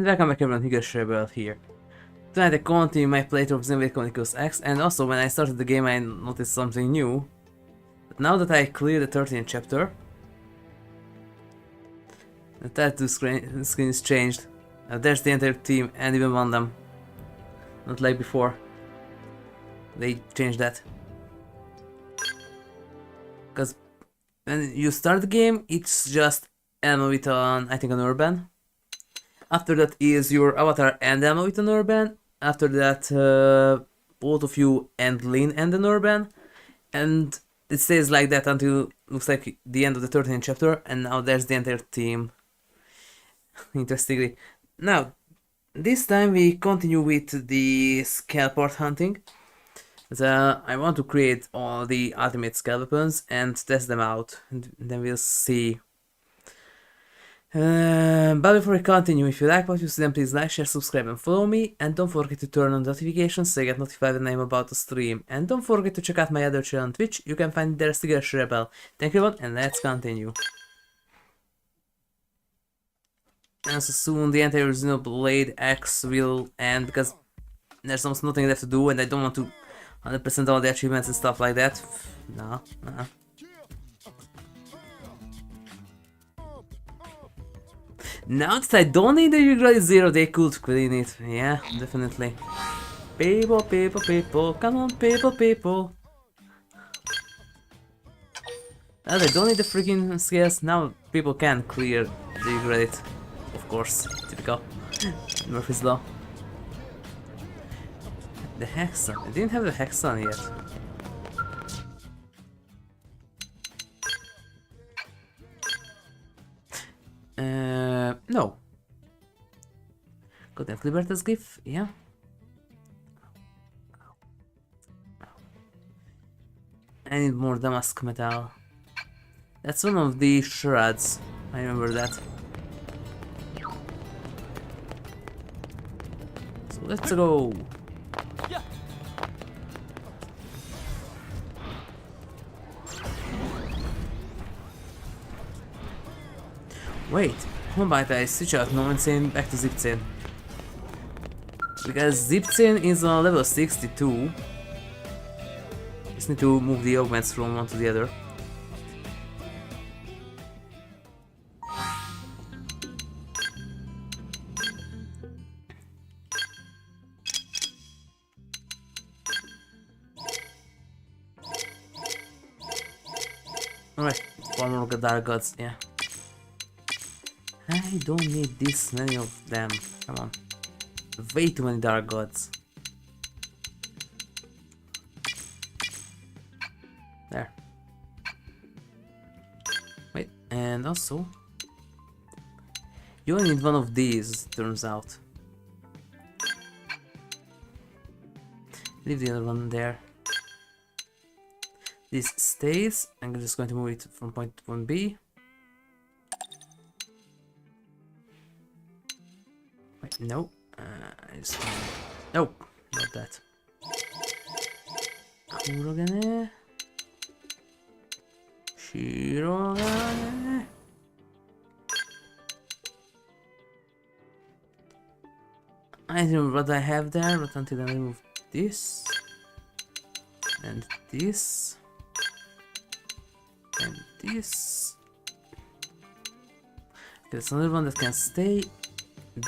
welcome back everyone, HigurashiRebel here. Tonight I continue my playthrough of Xenoblade X, and also when I started the game I noticed something new. But now that I cleared the 13th chapter, the tattoo screen is changed. There's the entire team and even one of them. Not like before. They changed that. Because when you start the game, it's just Elmo with I think an urban. After that is your avatar and Elmo with an urban. After that, both of you and Lynn and an urban. And it stays like that until looks like the end of the 13th chapter. And now there's the entire team. Interestingly. Now, this time we continue with the Skell part hunting. I want to create all the ultimate Skell weapons and test them out. And then we'll see. But before we continue, if you like what you see, then please like, share, subscribe and follow me. And don't forget to turn on notifications so you get notified when I'm about to stream. And don't forget to check out my other channel on Twitch. You can find there as HigurashiRebel. Thank you everyone, and let's continue. And so soon the entire Xenoblade X will end because there's almost nothing left to do and I don't want to 100% all the achievements and stuff like that. No. Now that I don't need the usual zero, they could clean it. Yeah, definitely. People, come on, people. Now I don't need the freaking skills, now people can clear the graded. Of course, typical. Murphy's Law. The Hexon. I didn't have the Hexon yet. No. Got that Libertas gift? Yeah. I need more damask metal. That's one of the shards. I remember that. So let's go. Wait, how about I switch out No Man's Chain back to Zip Chain? Because Zip Chain is on level 62. Just need to move the augments from one to the other. Alright, one more Dark Gods, yeah. I don't need this many of them, come on. Way too many Dark Gods. There. Wait, and also... you only need one of these, turns out. Leave the other one there. This stays, I'm just going to move it from point to point B. Wait, no. I just... nope, not that. Kurogane. Shirogane. I don't know what I have there, but until I remove this. And this. And this. Okay, there's another one that can stay.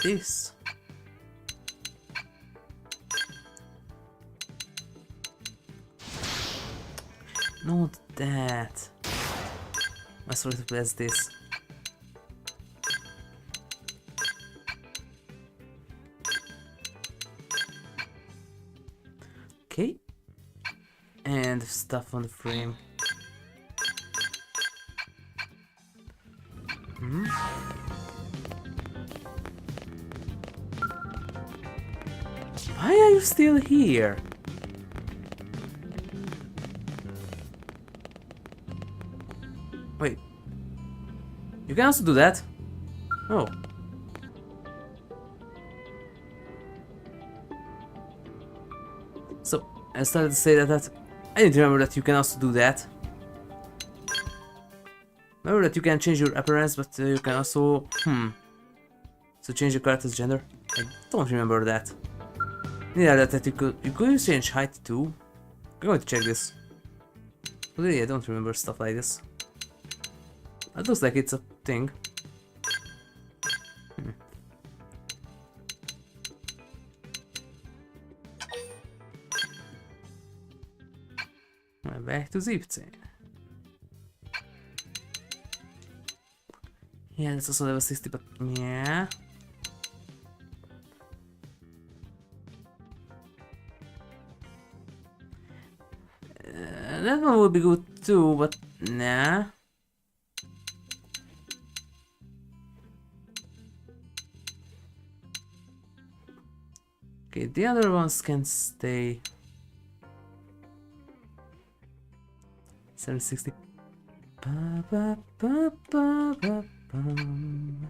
This. Not that. I sort to place this. Okay. And stuff on the frame. Why are you still here? Wait. You can also do that? Oh. So, I started to say that I didn't remember that you can also do that. Remember that you can change your appearance, but you can also... so change your character's gender. I don't remember that. Yeah, that you could change height too. I'm going to check this. Really, I don't remember stuff like this. It looks like it's a thing. Back to Zipce. Yeah, that's also level 60, but yeah. That one would be good too, but nah. Okay, the other ones can stay. 760. Ba, ba, ba, ba, ba, bum.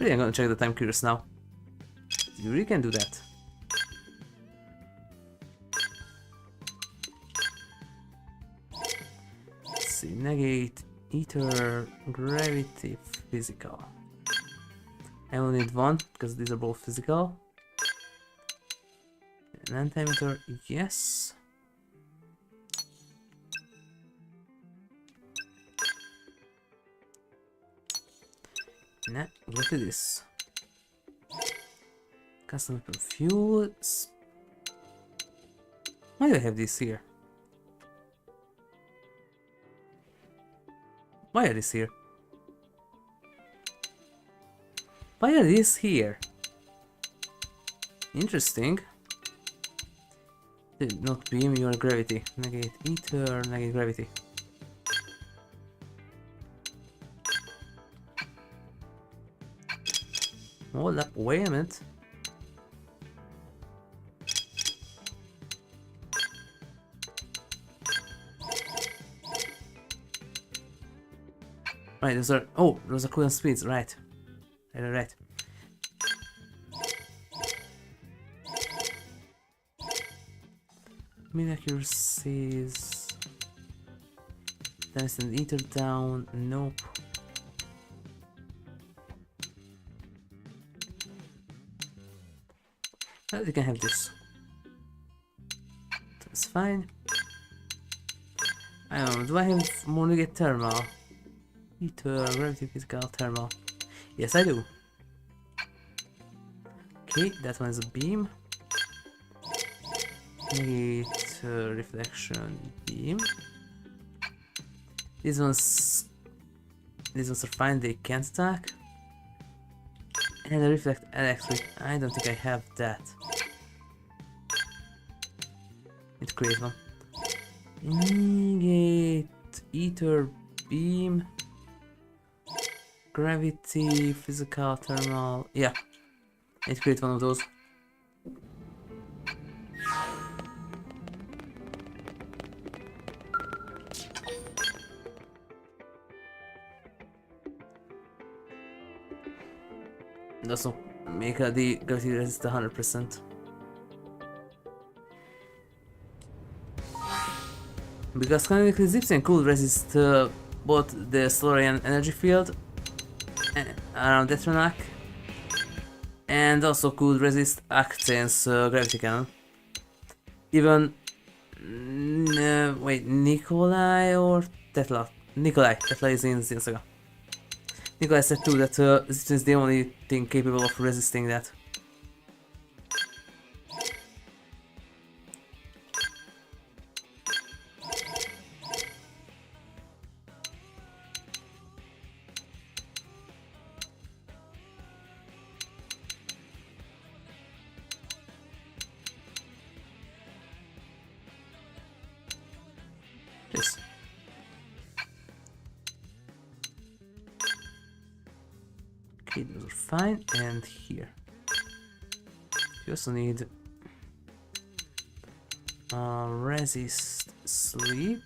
Really, I'm gonna check the time curious now. You really can do that. Let's see, negate, ether, gravity, physical. I only need one because these are both physical. An antimeter, yes. Nah, look at this. Custom fuels. Why do I have this here? Why are these here? Why are these here? Interesting. Did not beam your gravity. Negate ether, negate gravity. Hold up, wait a minute. Right, those are. Oh, those are cooldown speeds, right. Right. Mean accuracies. Then an ether down. Nope. Well, you can have this. That's fine. I don't know, do I have more to get thermal? Ether, gravity, physical, thermal. Yes, I do. Okay, that one is a beam. Negate reflection beam. These ones are fine, they can't attack. And a reflect electric. I don't think I have that. Need to create one. Negate ether beam. Gravity, physical, thermal. Yeah. I need to create one of those. And also make the gravity resist 100%. Because canonically Zipsen could resist both the Solarian energy field around Detronak and also could resist Actain's gravity cannon. Even wait, Nikolai or Tetla? Tetla is in Xenosaga. Nikolai said too that Zipsen is the only thing capable of resisting that. Yes. Okay, those are fine, and here. You also need resist sleep.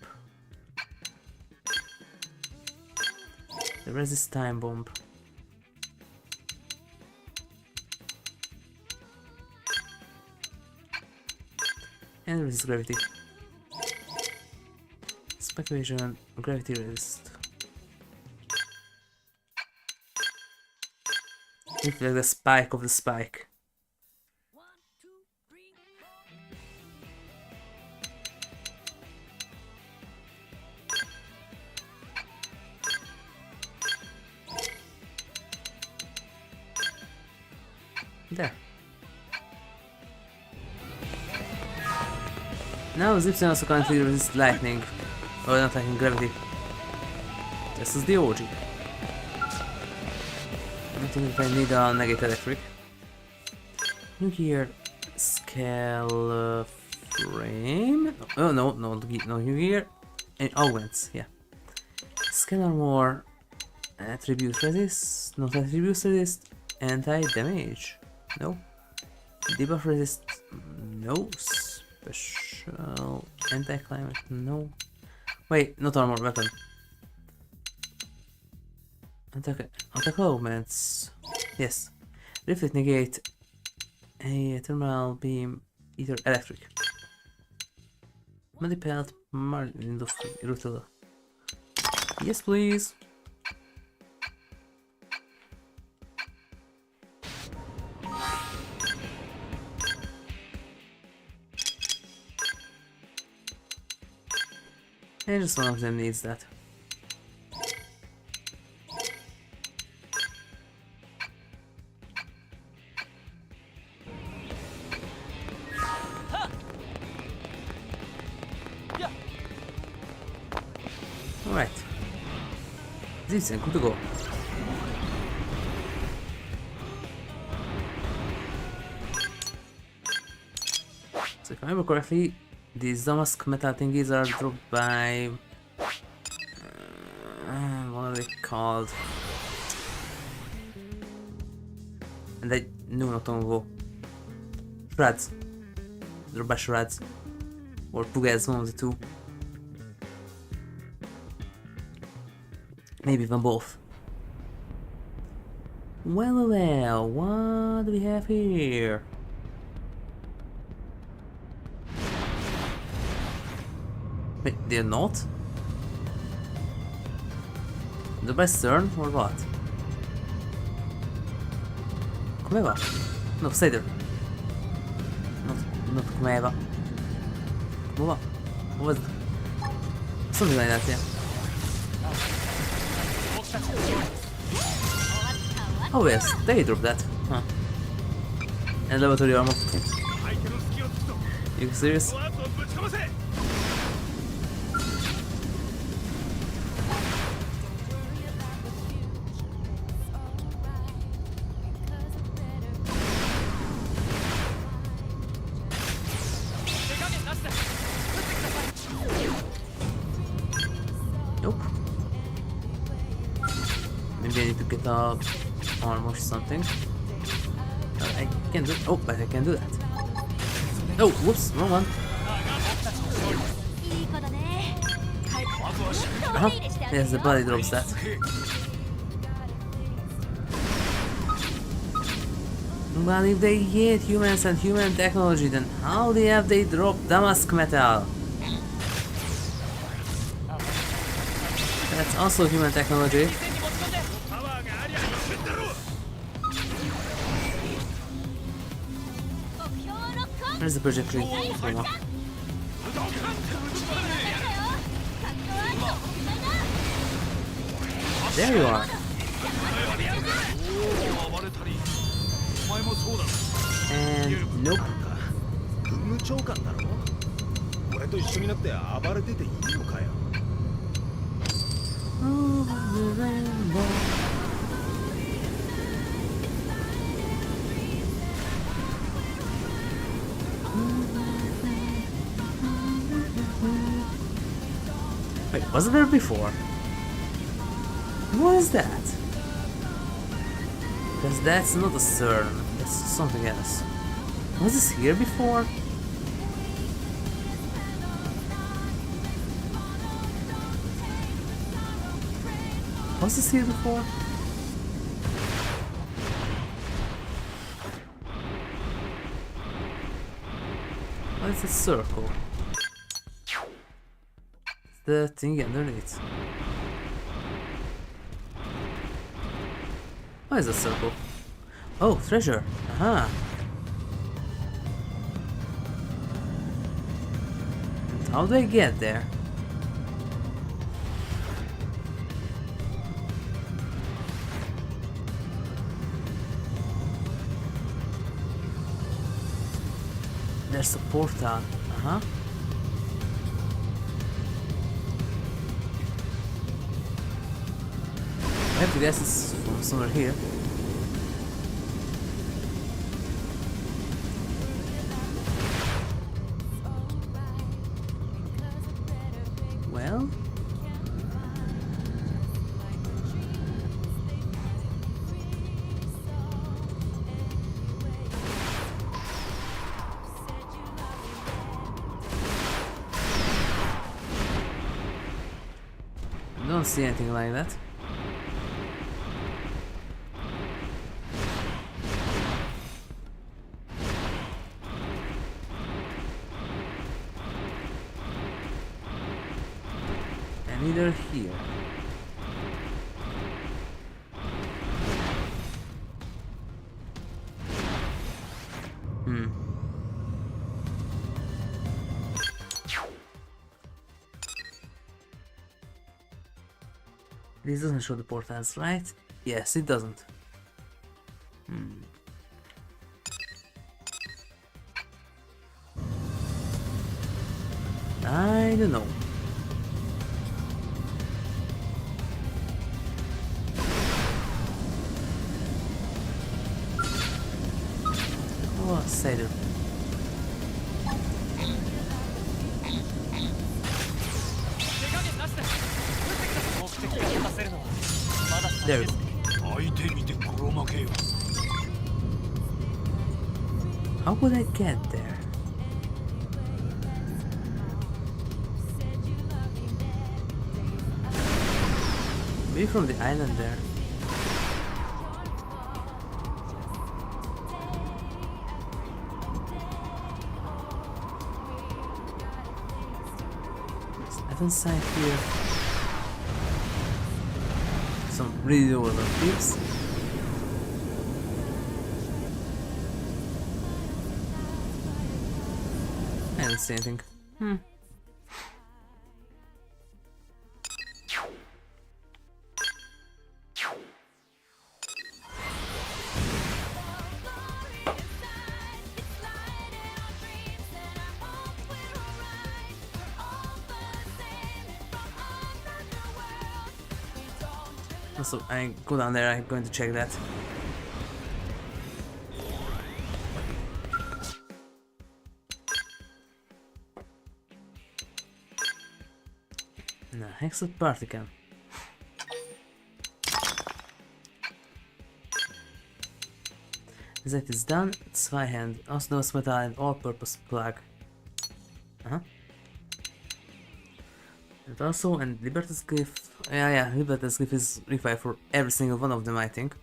The resist time bomb. And resist gravity. Speculation, gravity resist. It's like the spike of the spike. There. Now Zipson also currently resists lightning. Or not lightning, gravity. This is the OG. I don't think if I need a negative electric. Nuclear Skell frame. Oh no, no nuclear. And augments, yeah. Skell armor. Attribute resist. Not attribute resist. Anti-damage. No. Debuff resist. No. Special. Anti-climate. No. Wait, not armor, weapon. Attack augments. Yes. Reflect negate. A thermal beam. Either electric. Medipelt. Marine industry. Rutila. Yes, please. And just one of them needs that. Alright. This is good to go. So if I remember correctly, these Damask metal thingies are dropped by... what are they called? And I knew not long ago. Shreds. Dropped by shreds. Or Pugas, one of the two. Maybe even both. Well, well, what do we have here? Wait, they're not? The best turn or what? Comeva? No, stay there. Not Comeva. Comeva? What was it? Something like that, yeah. Oh yes, they dropped that. Huh. And laboratory armor. You serious? Nope. Maybe I need to get up arm or something. I can do. Oh, but I can do that. Oh, whoops, wrong one. Yes, the body drops that. But if they hate humans and human technology, then how the F they drop Damask metal? That's also human technology. Where's the projectile? There you are. And nope. Over the rainbow. Wait, wasn't there before? What is that? Because that's not a CERN, that's something else. Was this here before? Was this here before? What is this circle? It's the thing underneath. What is a circle? Oh, treasure. Aha. And how do I get there? There's a portal. Uh-huh. I have to guess it's from somewhere here. Well, I don't see anything like that. And neither here. This doesn't show the portals, right? Yes, it doesn't. I don't know. Oh, Sailor. There we go. How would I get there? Maybe from the island there. Left hand side here. Some really old thieves. I don't see anything. So I go down there, I'm going to check that. No, Hexed Particle. As it is done, Zweihand, Osnos Metal and all-purpose plug. And also, and Liberty's Glyph. Yeah, Liberty's Glyph is required for every single one of them, I think.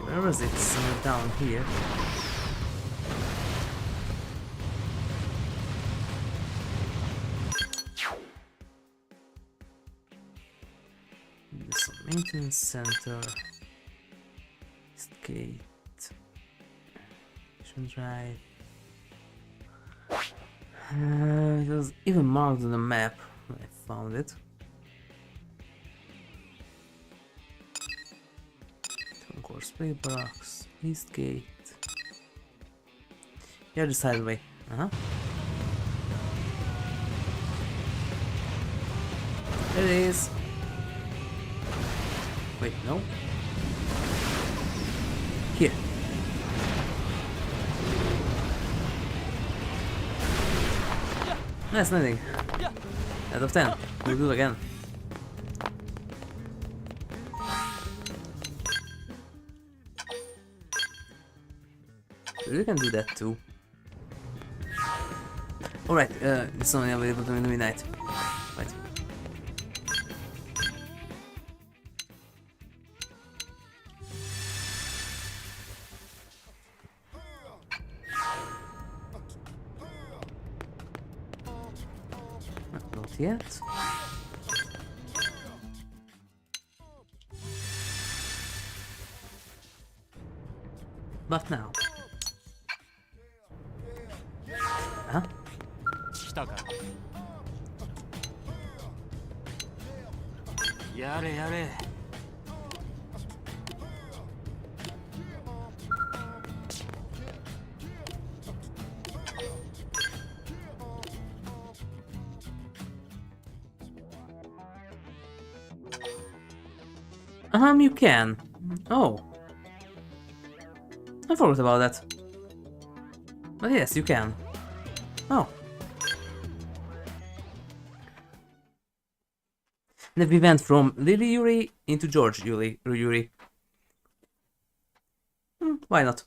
Where was it? Somewhere down here. There's some maintenance center. East gate. Mission drive. It was even marked on the map when I found it. Play box, East gate. Yeah, the side way. There it is. Wait, no. Here. That's nothing. Out of 10. We'll do it again. You can do that too. Alright, it's only available during the midnight. yet. But now. Huh? You can. Oh. I forgot about that. But yes, you can. Oh. And then we went from Lily Yuri into George Yuri. Why not?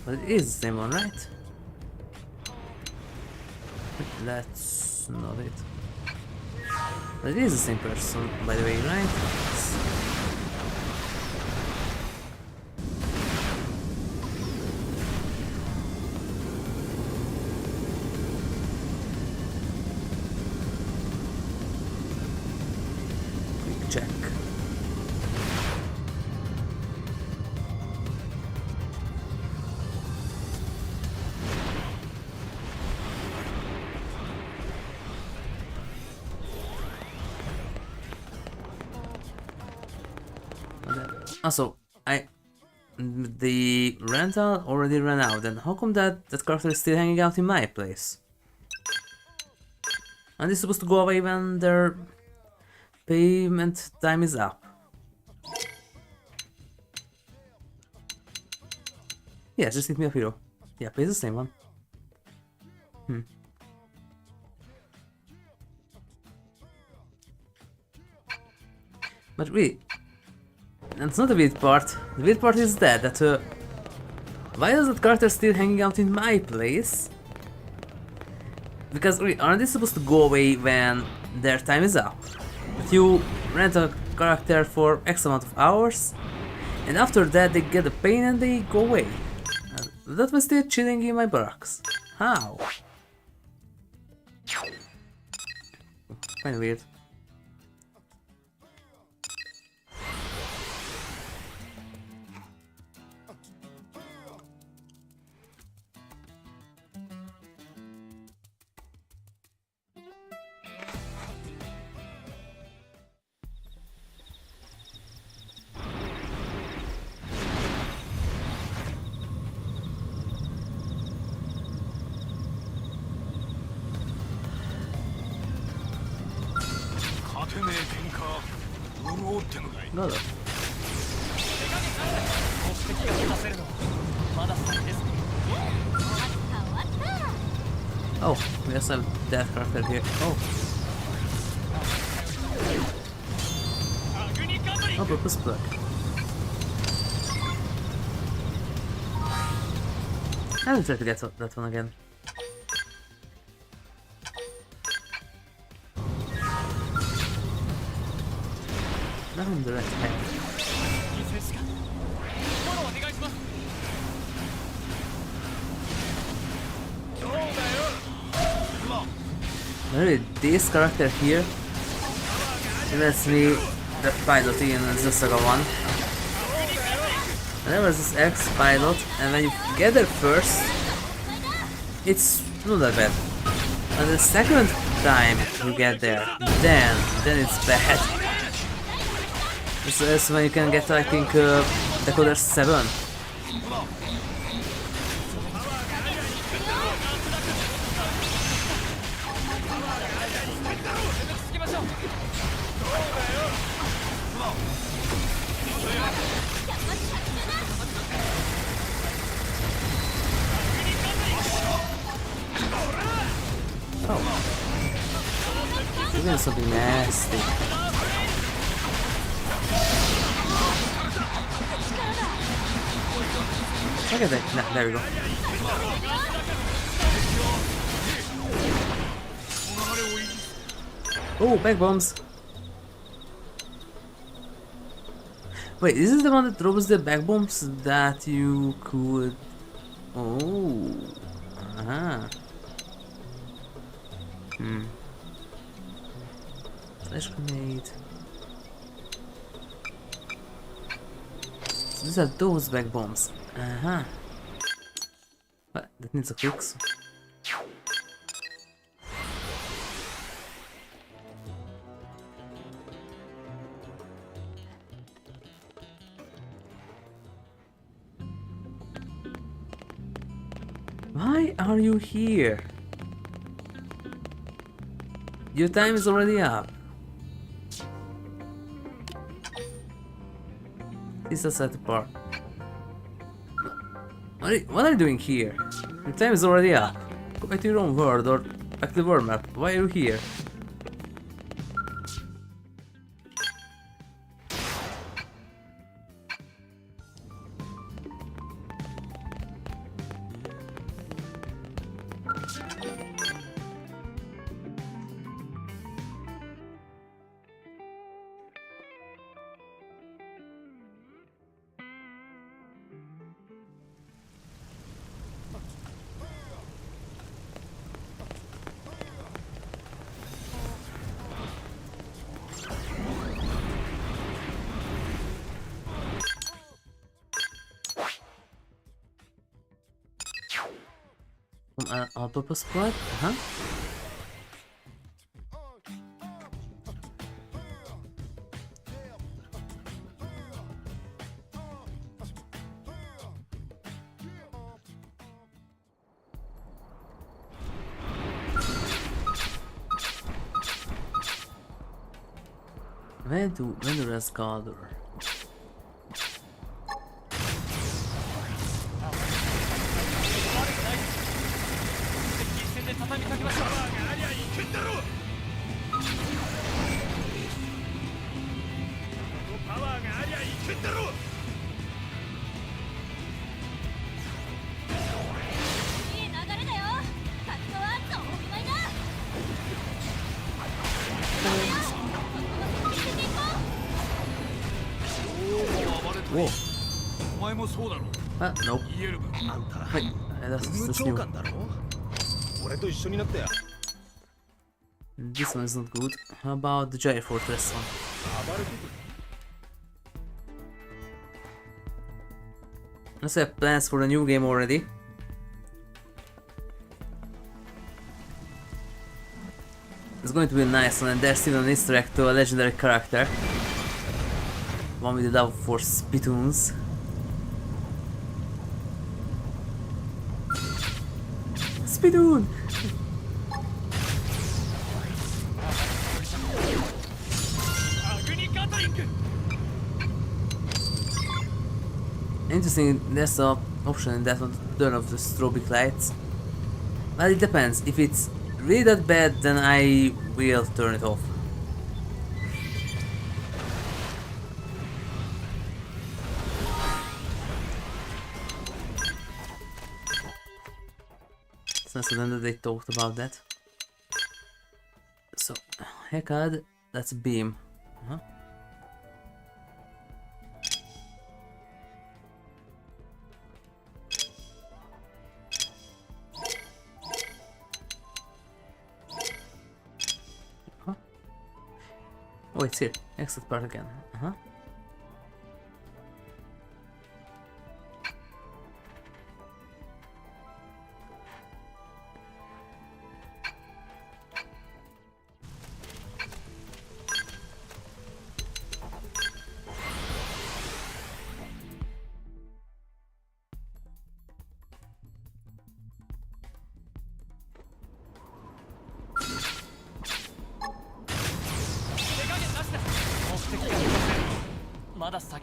But it is the same one, right? That's not it. But it is the same person, by the way, right? Quick check. Also, the rental already ran out, then how come that character is still hanging out in my place? And it's supposed to go away when their payment time is up. Yeah, just hit me up hero. Yeah, it's the same one. But really, that's not the weird part. The weird part is that why is that character still hanging out in my place? Because really, aren't they supposed to go away when their time is up? But you rent a character for X amount of hours, and after that they get the pain and they go away. That was still chilling in my barracks. How? Kinda weird. Got it. Oh, we also have that character here. Oh. Oh, purpose plug. I will try to get that one again. Not on the right hand. Really, this character here lets me the pilot in the Saga 1. And there was this X pilot, and when you get there first, it's not that bad. And the second time you get there, then it's bad. That's when you can get, I think, Decoder 7. Oh. You're doing something nasty. Look at that. No, there we go. Oh, back bombs. Wait, this is the one that drops the back bombs that you could... Oh. Uh-huh. Flash grenade. So these are those back bombs. Uh-huh. But that needs a fix. Why are you here? Your time is already up. This is at the park. What are you doing here? Your time is already up. Go back to your own world or back to the world map. Why are you here? All-purpose squad? Uh-huh. When the rest gather? Whoa. Nope. Wait, that's new. This one is not good. How about the Giant Fortress one? Let's have plans for the new game already. It's going to be a nice one, and there's still an Easter egg to a legendary character. One with the love for spittoons. Spittoon! Interesting, there's an option in that one to turn off the strobic lights. Well, it depends. If it's really that bad, then I will turn it off. It's nice that they talked about that. So, Hekad, that's beam. Uh-huh. Oh, it's here. Exit part again. Uh-huh.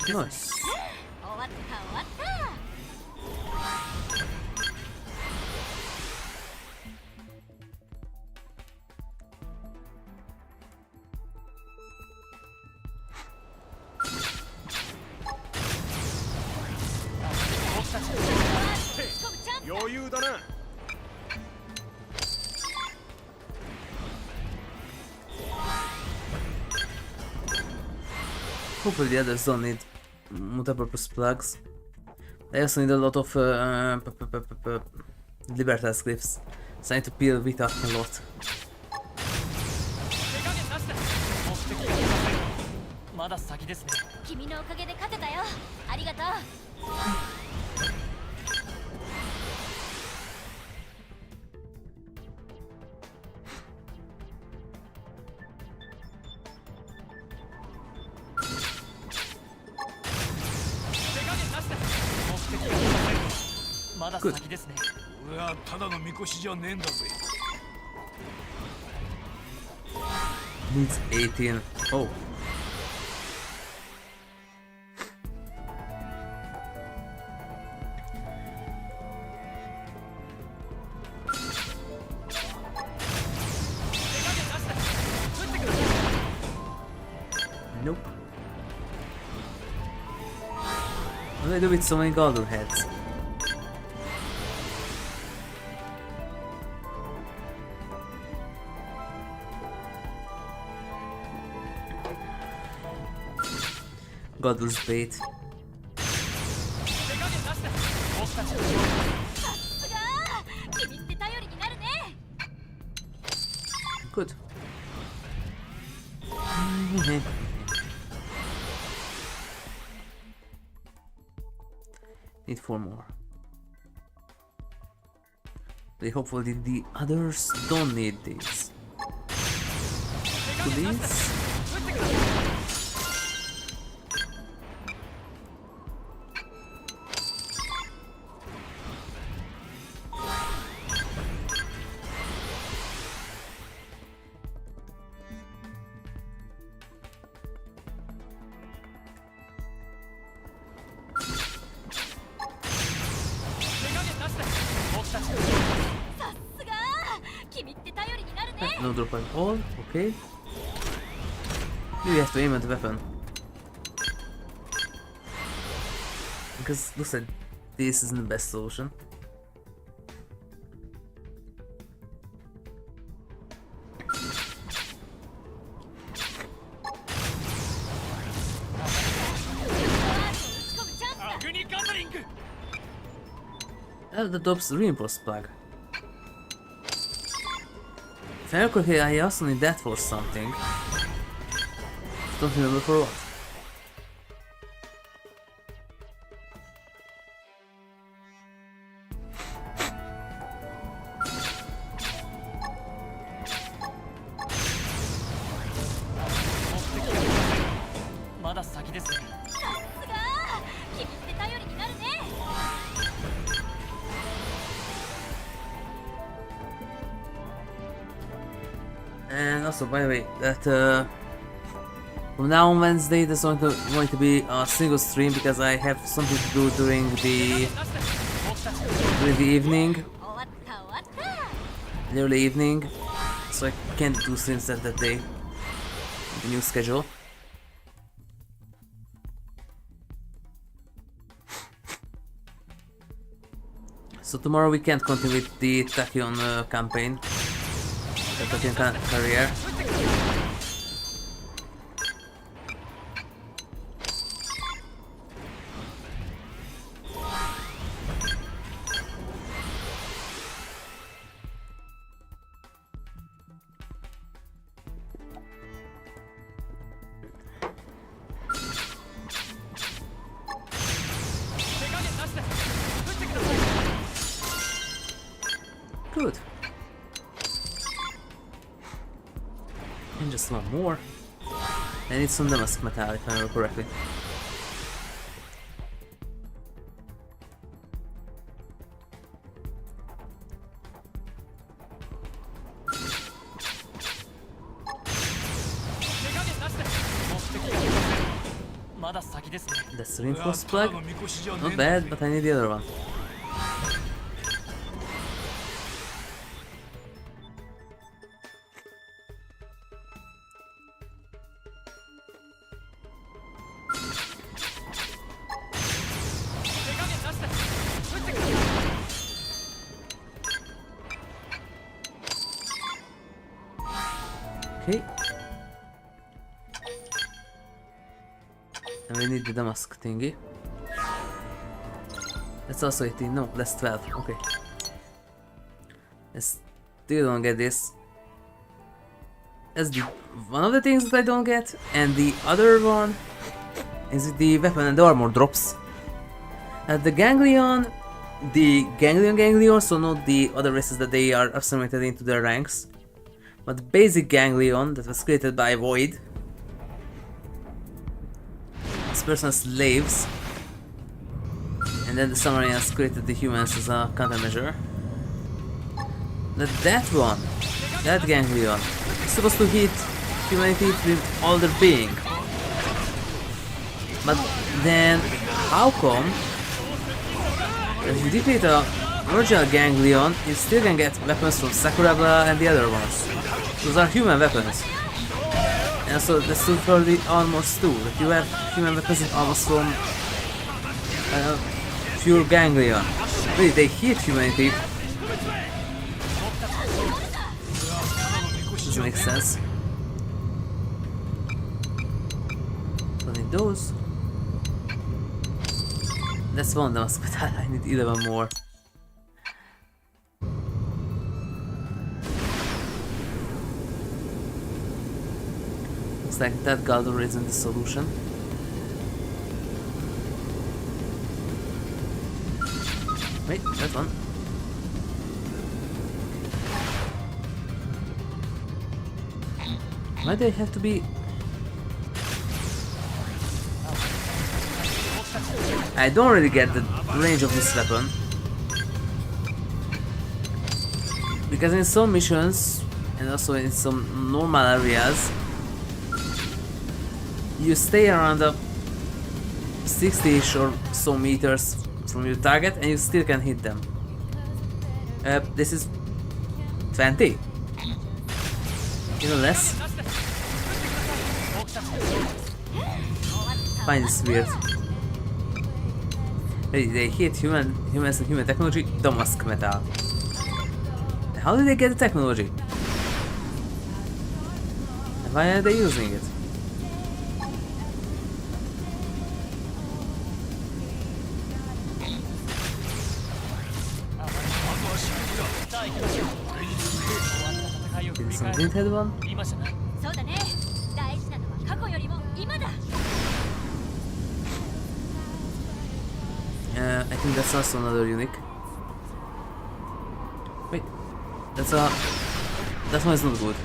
Nice. Hopefully the others don't need multi-purpose plugs. I also need a lot of Libertas glyphs, so I need to peel Vita a lot. まだ先ですね。君のおかげで勝てたよ。ありがとう。まだ先ですね。俺はただのみこしじゃねえんだぜ。Needs 18. Oh. Nope. What do I do with so many golden heads? Godless bait. Good. Need 4 more. Hopefully the others don't need these. Please? No drop at all, okay. Maybe you have to aim at the weapon. Because looks like this isn't the best solution. The Dobbs reinforced plug. If I remember correctly, I also need that for something. Don't remember for what. And also, by the way, that from now on Wednesday, there's going to be a single stream because I have something to do during the evening, the early evening, so I can't do streams that day. The new schedule. So tomorrow we can't continue with the Tachyon campaign. Career. Good. And just one more. I need some Damask metal if I remember correctly. That's the reinforced plug. Not bad, but I need the other one. Okay. And we need the Damask thingy. That's also 18. No, that's 12. Okay. I still don't get this. That's one of the things that I don't get. And the other one is the weapon and the armor drops. The Ganglion so not the other races that they are assimilated into their ranks. But the basic Ganglion that was created by Void. This person's slaves. And then the Sumerians created the humans as a countermeasure. That one, that Ganglion, is supposed to hit humanity with all their being. But then, how come if you defeat a original Ganglion, you still can get weapons from HigurashiRebel and the other ones? Those are human weapons. And so that's true for the armors too. If you have human weapons and armors from pure Ganglion. Really, they hit humanity. Doesn't make sense. Don't need those. That's one Damask, but I need 11 more. Looks like that Galdor isn't the solution. Wait, that one. Why do they have to be... I don't really get the range of this weapon. Because in some missions, and also in some normal areas, you stay around the 60-ish or so meters from your target and you still can hit them. This is 20. Even less. Find this weird. They hit humans and human technology, Damask metal. How did they get the technology? And why are they using it? Did something hit one? I think that's also another unique. Wait, that one is not good.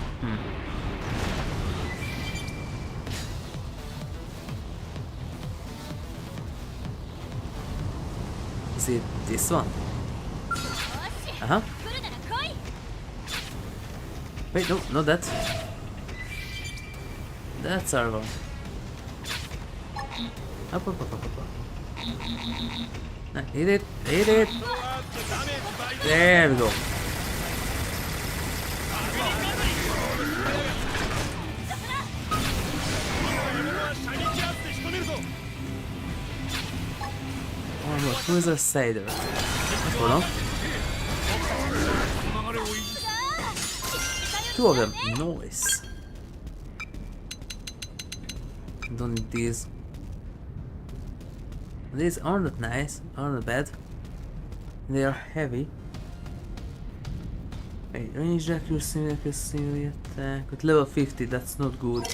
Is it this one? Wait, no, not that. That's our one. Up. Hit it, hit it. There we go. Oh look, who is a Cider? Hold on. Two of them, nice. Don't need these. These are not nice, are not bad. They are heavy. Wait, range accuracy attack. With level 50, that's not good.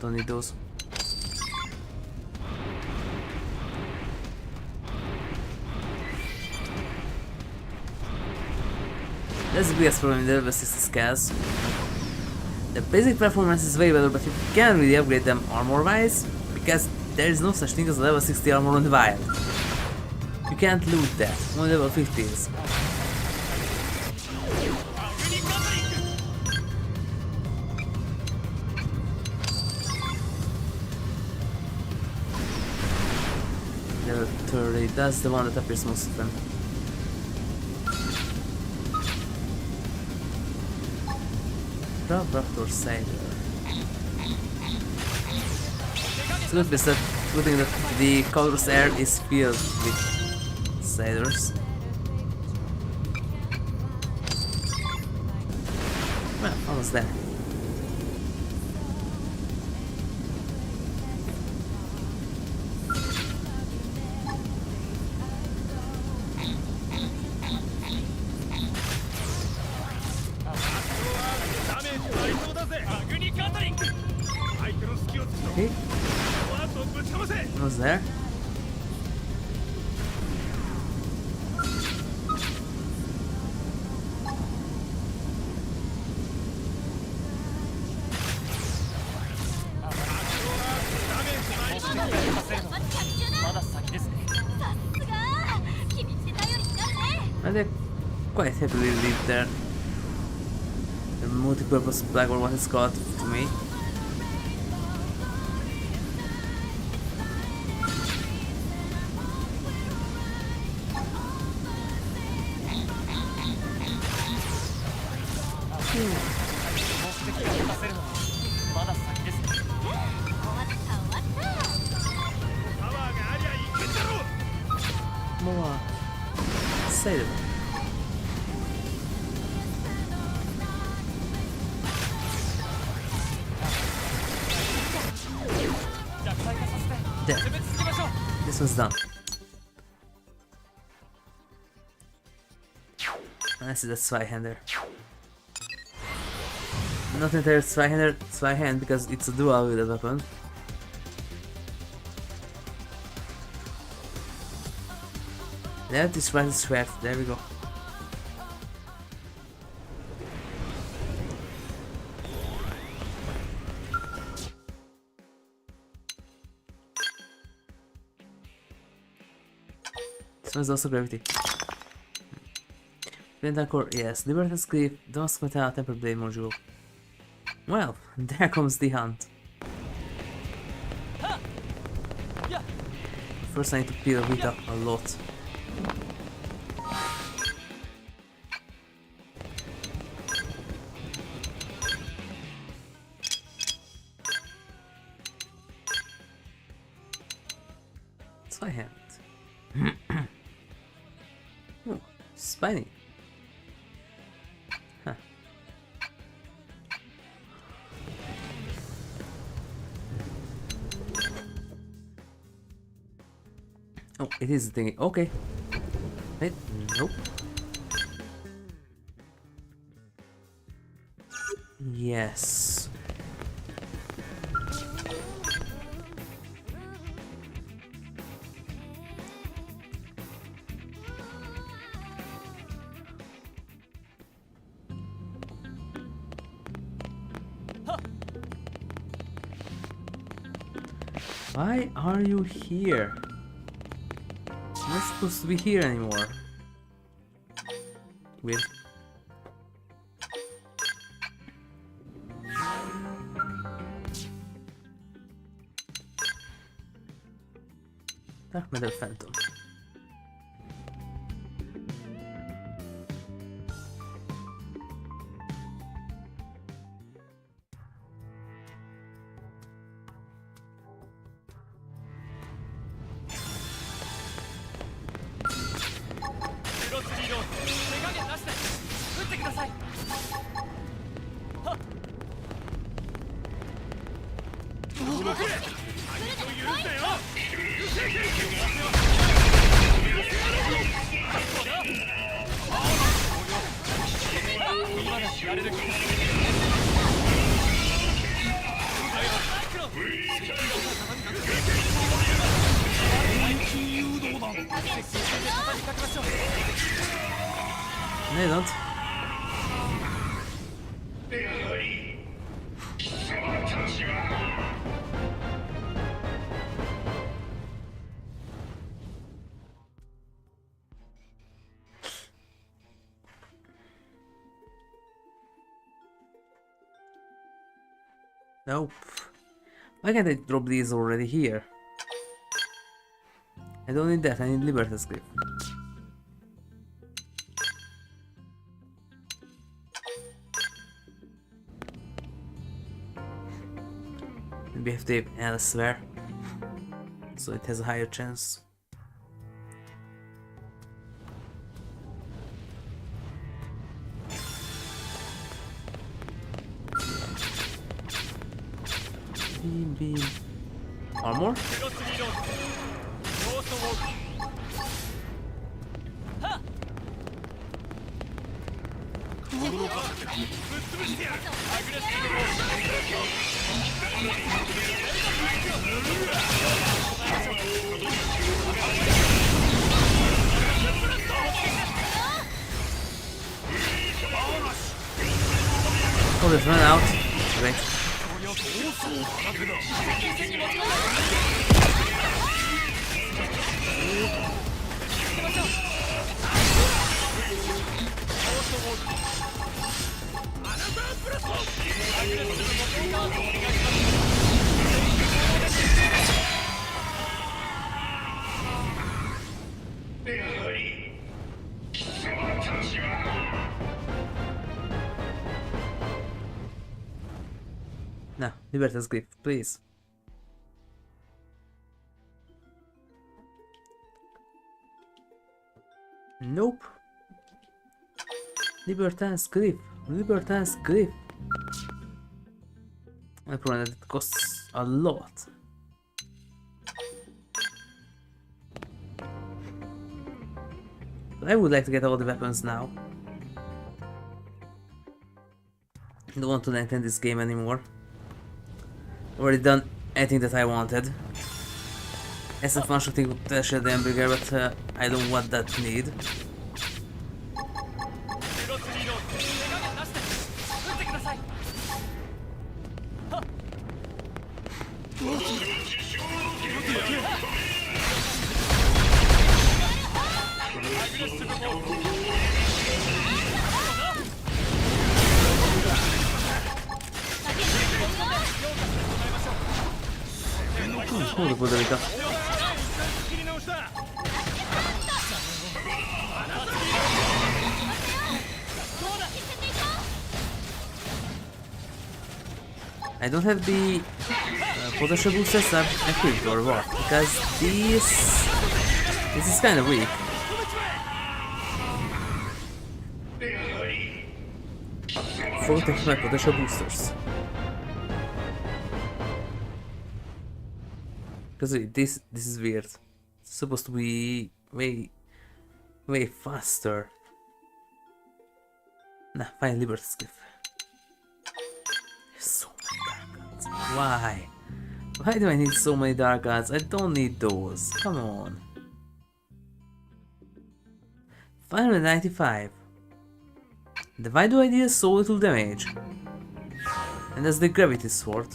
Don't need those. That's the biggest problem in the Lv.60 Skells. The basic performance is way better, but you can't really upgrade them armor-wise, because there is no such thing as level 60 armor on the wild. You can't loot that, only level 50s. Level 30, that's the one that appears most often. Raptor Cider. It's a good thing that the colorless air is filled with ciders. Well, almost there. there. And they're quite heavily lived there. The multi-purpose black or what it's called to me. More save. There. This one's done. And this is a Zweihander. Not entirely Zweihander, Zweihand because it's a dual wielded weapon. That is right, Schwert. There we go. This one's also gravity. Pentacore, yes. Libertas Cliff, Dusk Metal, Temper Blade module. Well, there comes the hunt. First I need to peel Vita a lot. Zweihander. Oh, spiny. Huh. Oh, it is the thing. Okay. Wait, nope. Yes. Why are you here? I'm not supposed to be here anymore. Weird. Dark Metal Phantom. They don't. Nope. Why can't I drop these already here? I don't need that, I need Libertas Cliff. Maybe I have to add elsewhere, so it has a higher chance. Beam. Armor? Oh, they've run out. Great. No, Libertas grip, please. Nope. Libertas grip. Libertas grip. I problem that it costs a lot. But I would like to get all the weapons now. I don't want to lengthen this game anymore. Already done anything that I wanted. Ezt a másodikot teljesíteni the hamburger, but I don't want that need. Hold the Buddha. I don't have the potential boosters equipped or what? Because this is kind of weak. Forget my potential boosters. Because this is weird. It's supposed to be way faster. Nah, fine, Liberty Skiff. So many dark guns. Why? Why do I need so many dark guns? I don't need those. Come on. 595. Then why do I deal so little damage? And that's the gravity sword.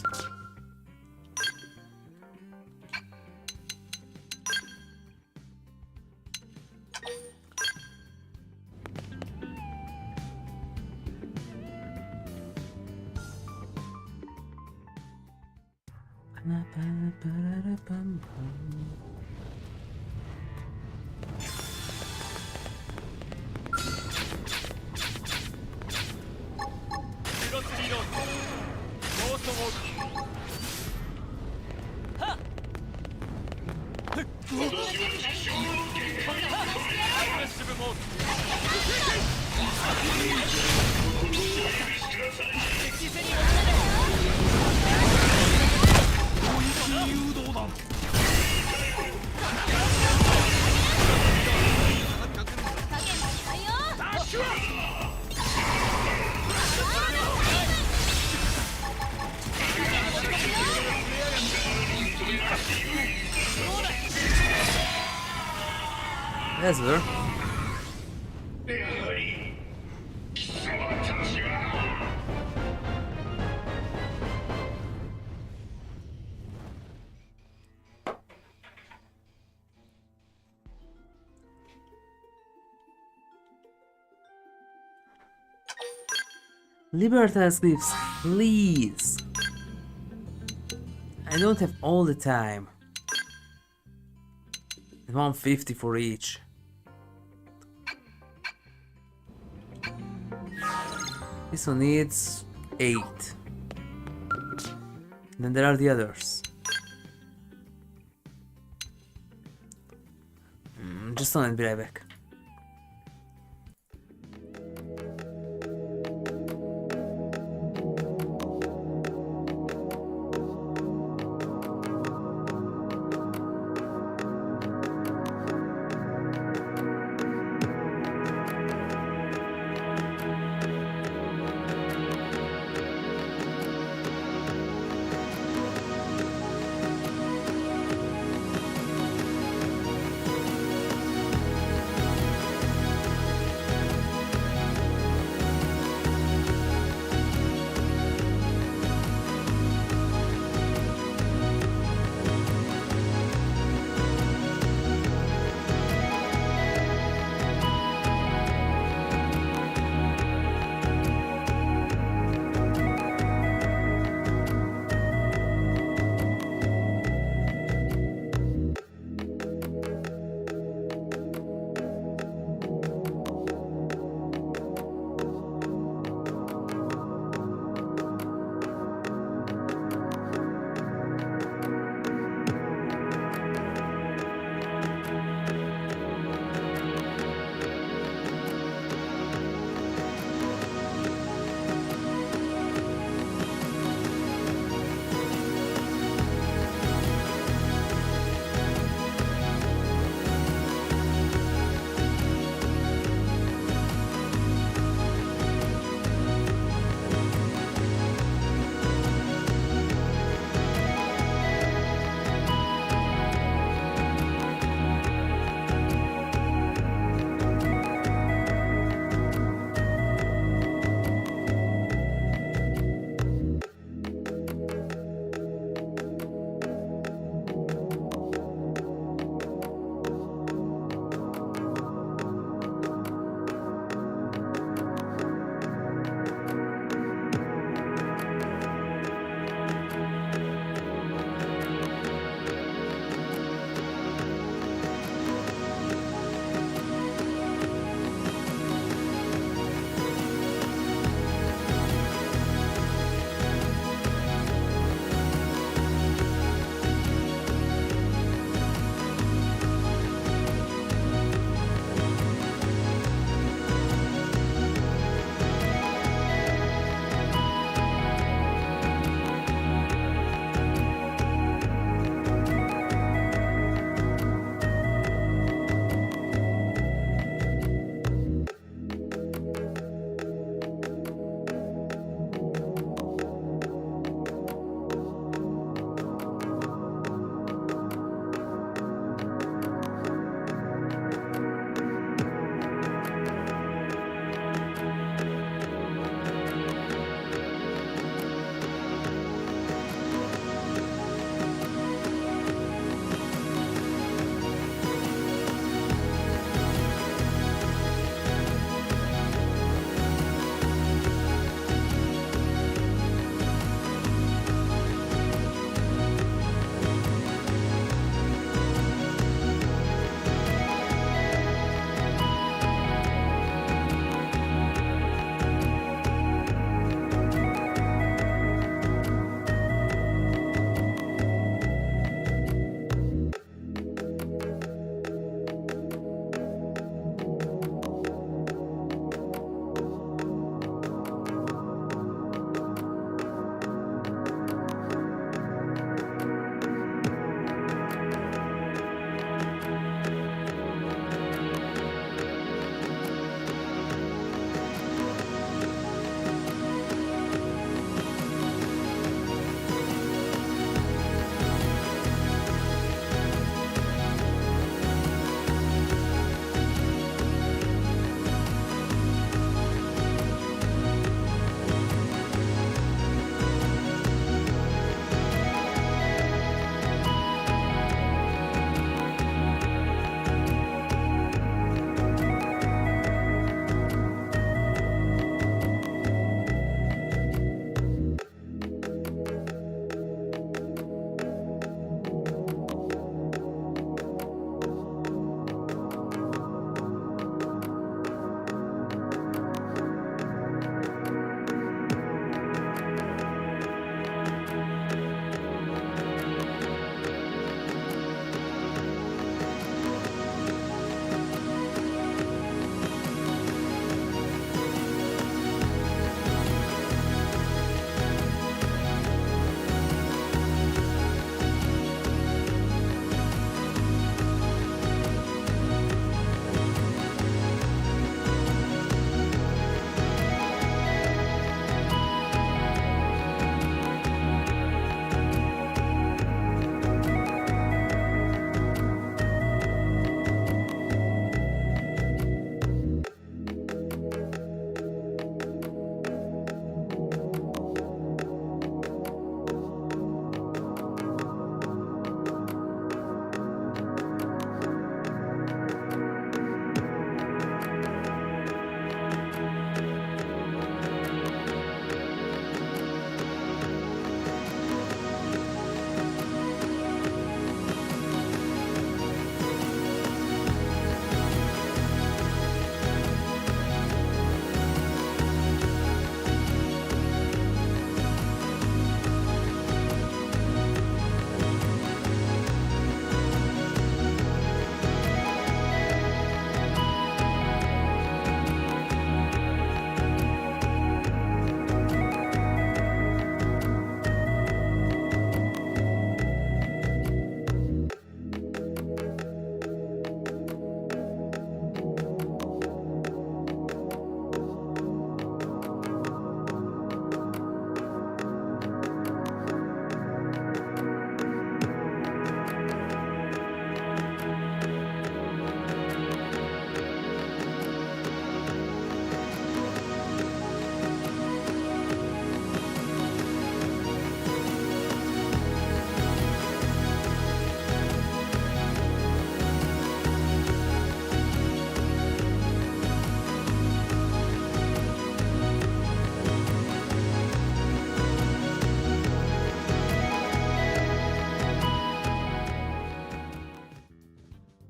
Yes, sir. Libertas glyphs, please. I don't have all the time. 150 for each. This one needs 8. Then there are the others. Just on and be right back.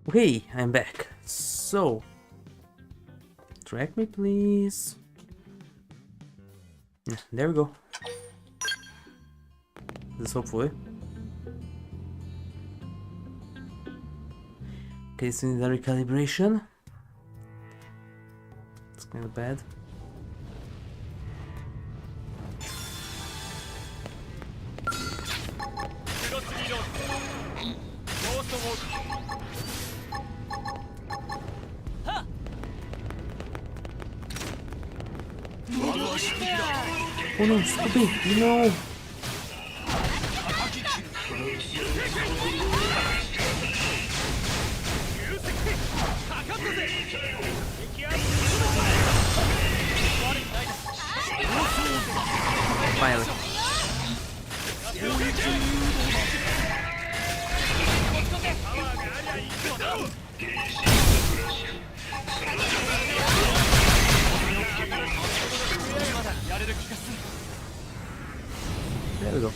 Okay, I'm back. So, track me, please. Yeah, there we go. This hopefully. Okay, so need a recalibration. It's kind of bad. Oh no, stop it! No! Finally. There we go.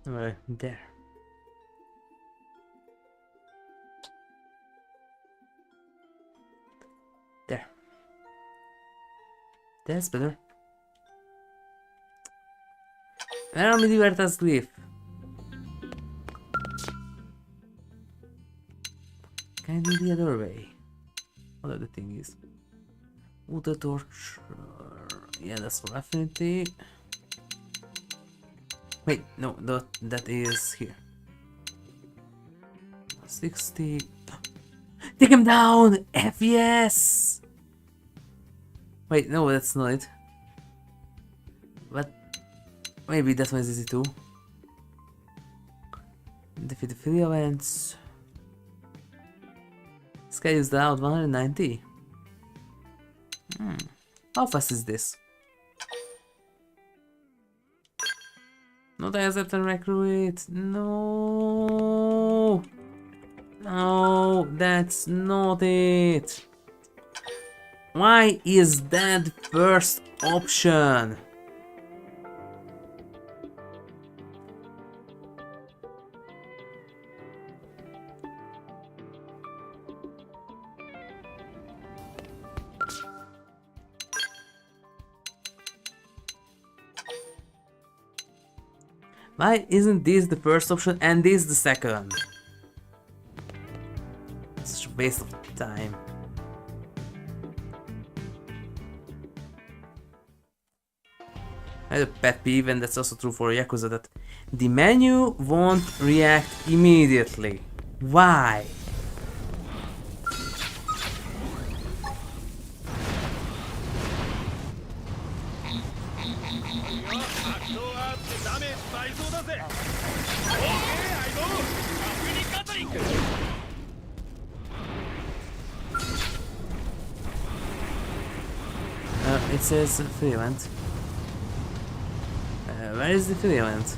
Alright, there. There. That's better. Era mi divertas glyph. Can I do the other way? What other thing is? Oh, the torch. Yeah, that's for affinity. Wait, no, that is here. 60. Take him down! F yes! Wait, no, that's not it. But maybe that one is easy too. Defeat the filaments. Skell used out 190. How fast is this? Not accept and recruit. No. No, that's not it. Why is that first option? Why isn't this the first option and this the second? It's such a waste of time. I have a pet peeve, and that's also true for Yakuza, that the menu won't react immediately. Why? It says filament. Where is the filament?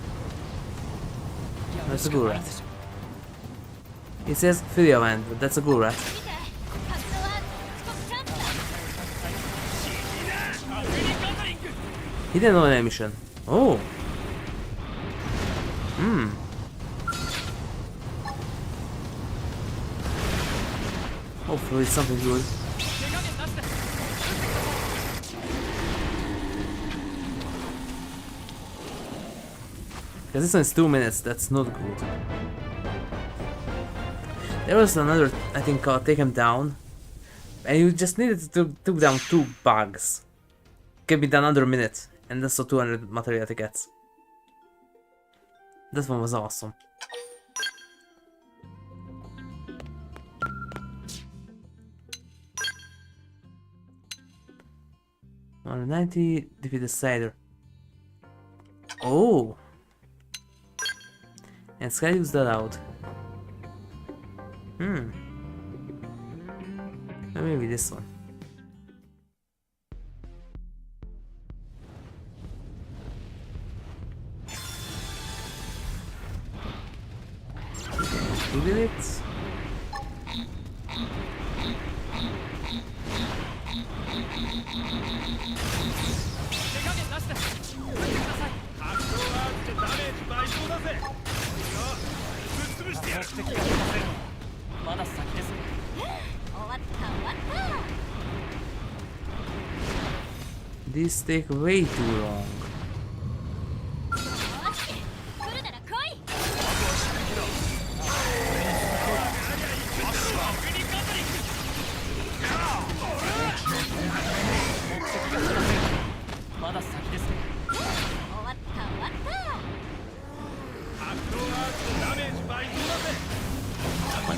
That's a ghoul rat. It says filament, but that's a ghoul rat. Hidden on emission. Oh. Hopefully it's something good. Because this one is 2 minutes, that's not good. There was another, I think, called Take Him Down. And you just needed to take down 2 bugs. Can be done under a minute. And that's so 200 material tickets. That one was awesome. $190, defeat the cider. Oh! And Skell used that out. Maybe this one. Who did it? These take way too long.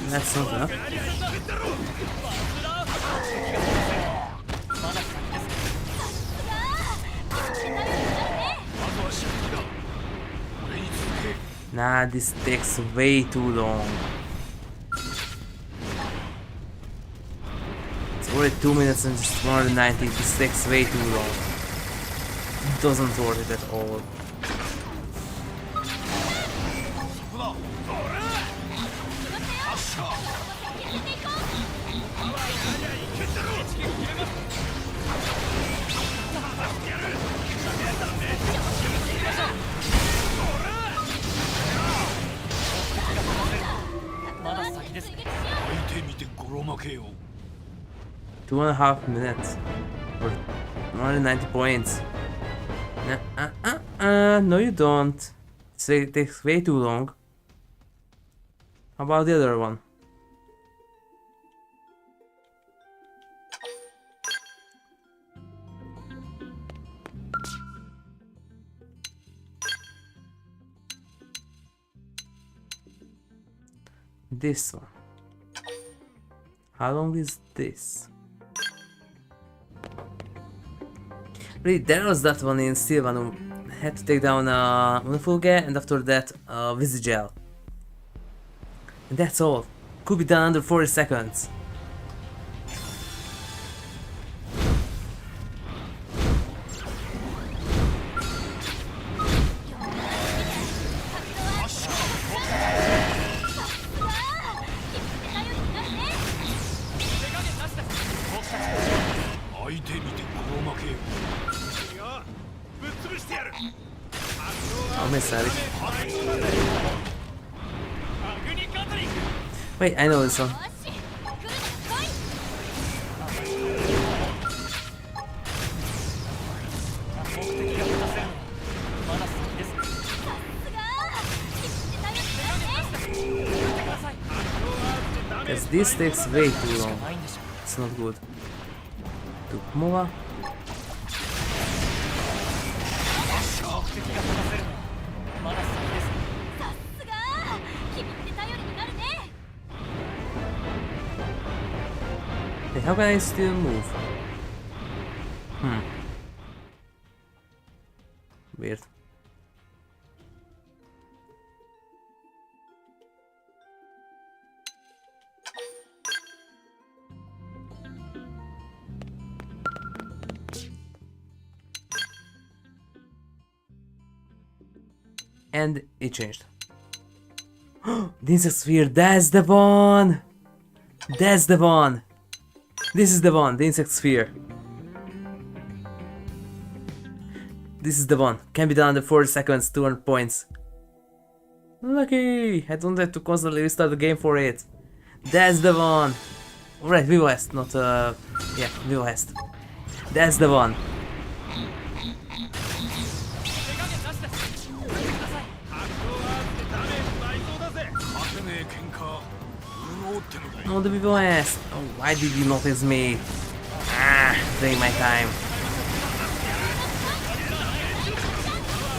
That's not enough. Nah, this takes way too long. It's already 2 minutes and just 190. This takes way too long. It doesn't worth it at all. Two and a half minutes for 190 points. No you don't. It takes way too long. How about the other one? This one. How long is this? Really, there was that one in Sylvan who had to take down Unifulge and after that Visigel. And that's all. Could be done under 40 seconds. I'll miss that. Wait, I know this one. Because this takes way too long. It's not good. Tukmova. Hey, how can I still move? Weird. And it changed. The insect sphere, that's the one! That's the one! This is the one, the insect sphere. This is the one. Can be done under 40 seconds, 200 points. Lucky! I don't have to constantly restart the game for it. That's the one! Alright, Vivo West, not yeah, Vivo West. That's the one. No, the Vivo West. Oh, why did you notice me? Playing my time.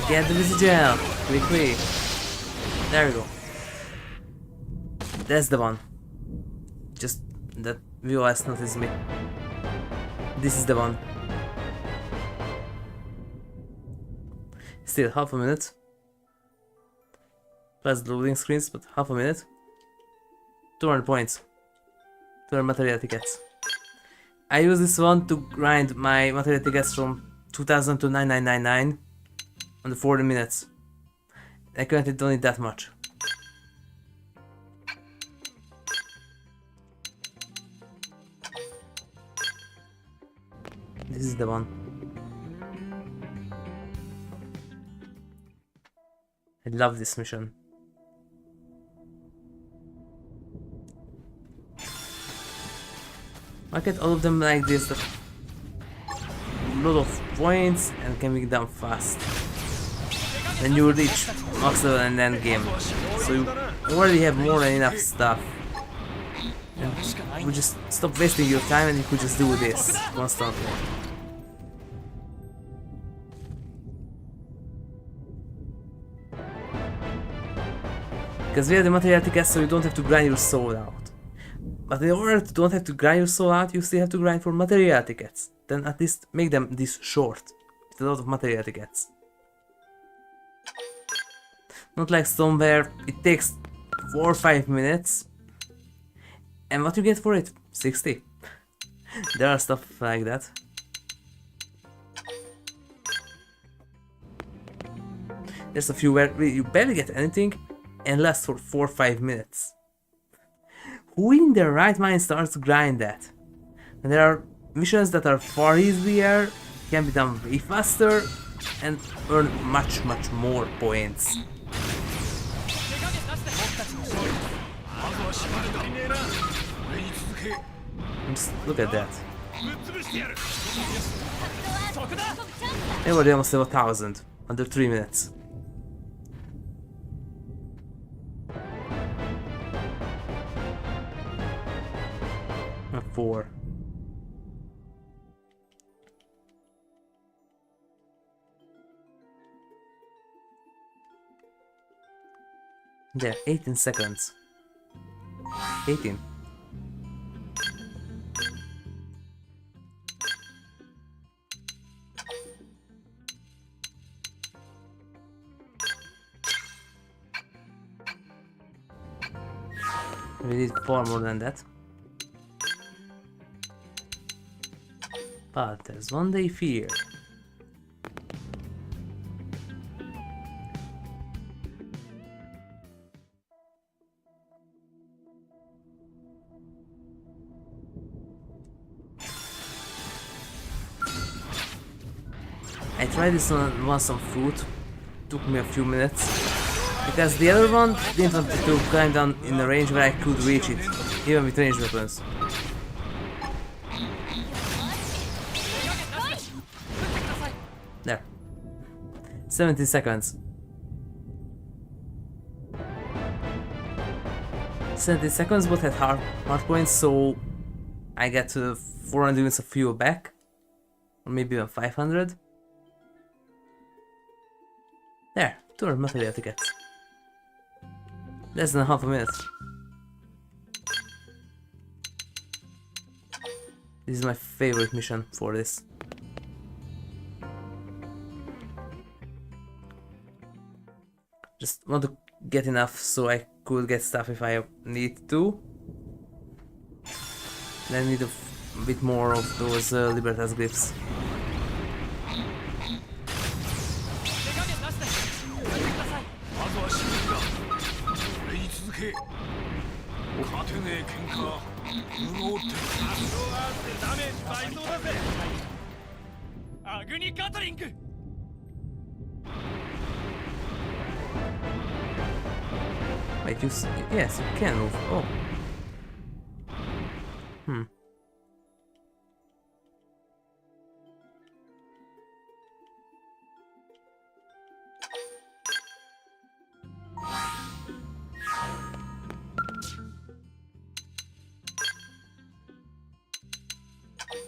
Get the Visigel, quickly. There we go. That's the one. Just that Vivo West noticed me. This is the one. Still half a minute. Plus the loading screens, but half a minute. 200 points. 200 material tickets. I use this one to grind my material tickets from 2000 to 9999 under 40 minutes. I currently don't need that much. This is the one. I love this mission. I get all of them like this, a lot of points and can be done fast. Then you reach max level and end game. So you already have more than enough stuff. And you just stop wasting your time and you could just do this constantly. Because we have the material tickets, so you don't have to grind your soul out. But in order to don't have to grind your soul out, you still have to grind for material tickets. Then at least make them this short, with a lot of material tickets. Not like some where it takes 4 or 5 minutes. And what you get for it? 60. There are stuff like that. There's a few where you barely get anything and lasts for 4 or 5 minutes. Who in their right mind starts to grind that? And there are missions that are far easier, can be done way faster, and earn much more points. Just look at that. Everybody almost have 1,000 under 3 minutes. And 4. There, 18 seconds. 18. We need far more than that. But there's one day fear. I tried this one, want some food. Took me a few minutes. Because the other one didn't want to climb down in a range where I could reach it, even with ranged weapons. There. 17 seconds. 17 seconds, but had hard points, so I get 400 units of fuel back. Or maybe even 500. There, 200 material tickets. Less than half a minute. This is my favorite mission for this. Just want to get enough so I could get stuff if I need to. Then I need a bit more of those Libertas glyphs. Wait, yes, you can move. Oh.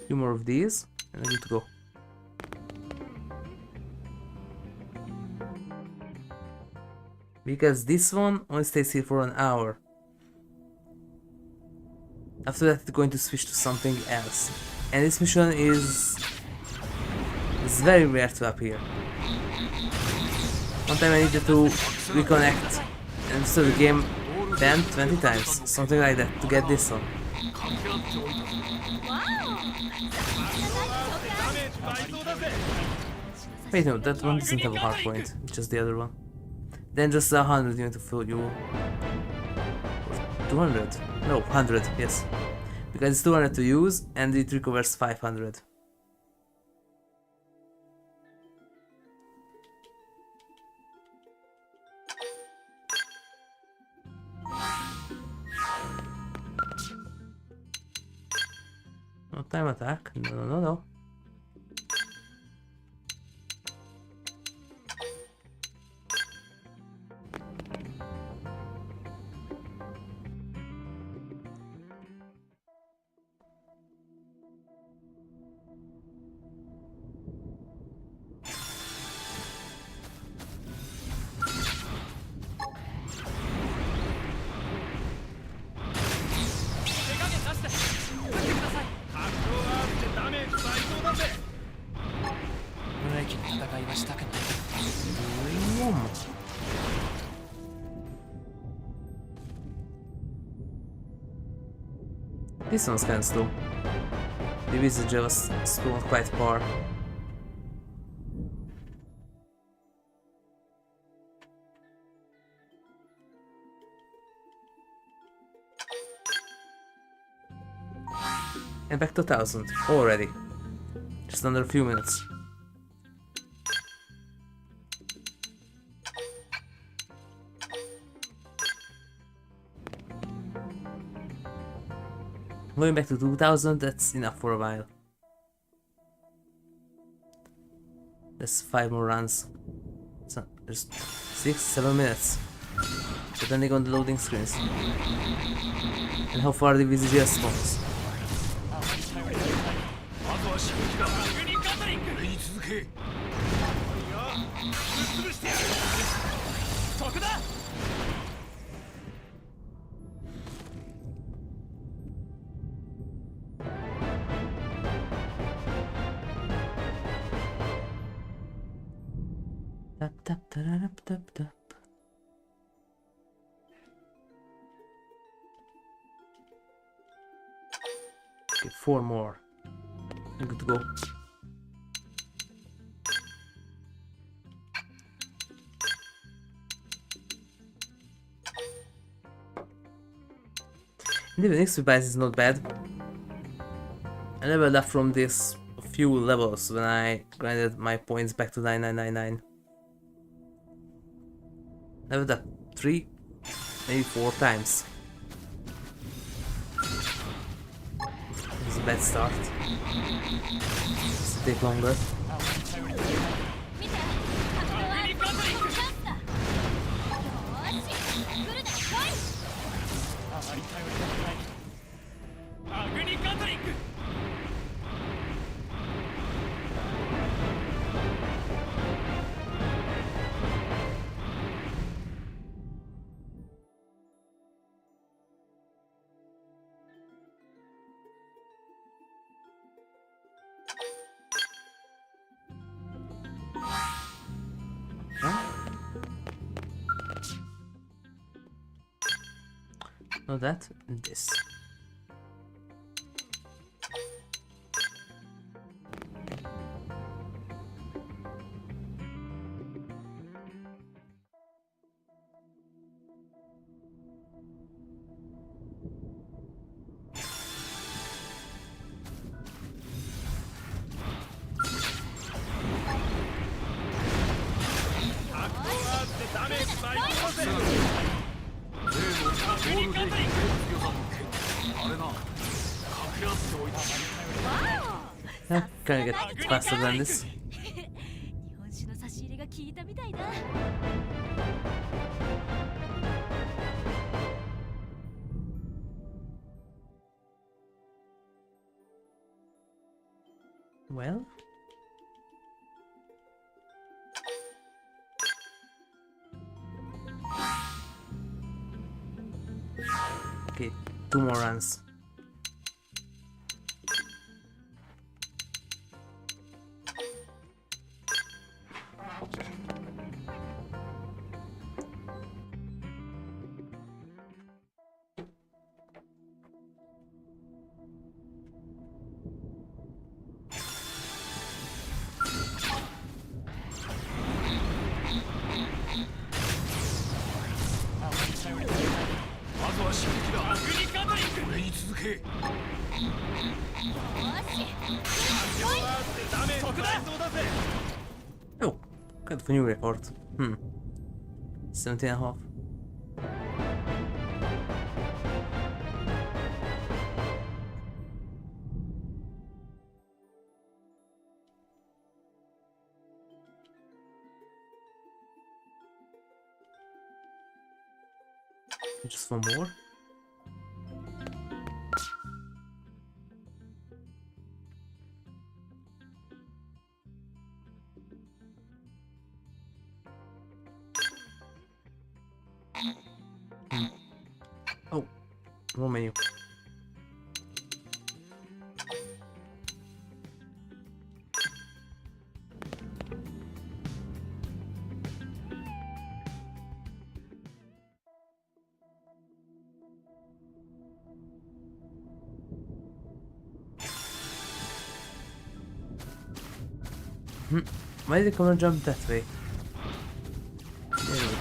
Few more of these, and I need to go. Because this one only stays here for an hour. After that, it's going to switch to something else. And this mission is very rare to appear. One time I needed to reconnect and restart the game 10, 20 times, something like that, to get this one. Wait, no, that one doesn't have a hard point, just the other one. Then just 100 units to fill you. 200? No, 100, yes. Because it's 200 to use and it recovers 500. Short time attack? No, no, no, no. This one's kinda slow. The wizard was spawned quite far. And back to 1000 already. Just under a few minutes. Going back to 2000, that's enough for a while. There's 5 more runs. So there's 6-7 minutes. Depending on the loading screens. And how far the VCG spawns. Tap tap tap tap tap. Okay, 4 more. I'm good to go. And even X is not bad. I leveled up from this a few levels when I grinded my points back to 9999. Leveled up 3, maybe 4 times. It's a bad start. It's take longer. Not that, this. Yeah, can I get faster than this? Well, okay, 2 more runs. Oh, kind of a new record. 17.5. Just one more. Oh, wrong menu. Why did the camera jump that way? Anyway.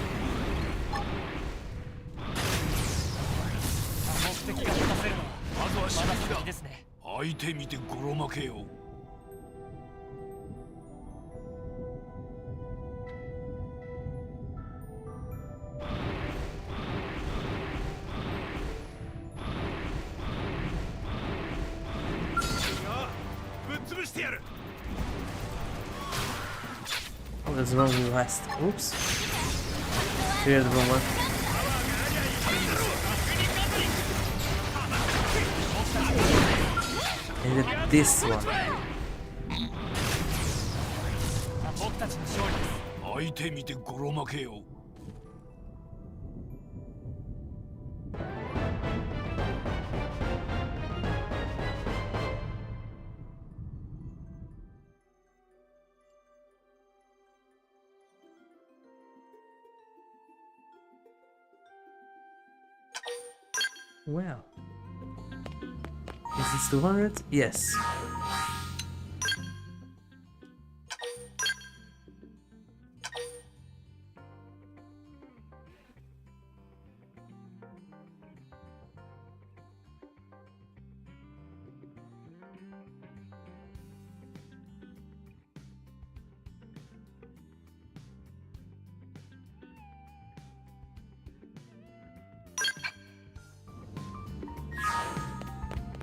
目的が果たせるのはまずはまだ先ですね。相手見てゴロ負けよ。ぶっ潰してやる。 Oh, there's the wrong last. Oops. Here's the wrong one. And then this one. 僕たちの勝利です。相手見てゴロ負けよ。 Well. Is this 200? Yes.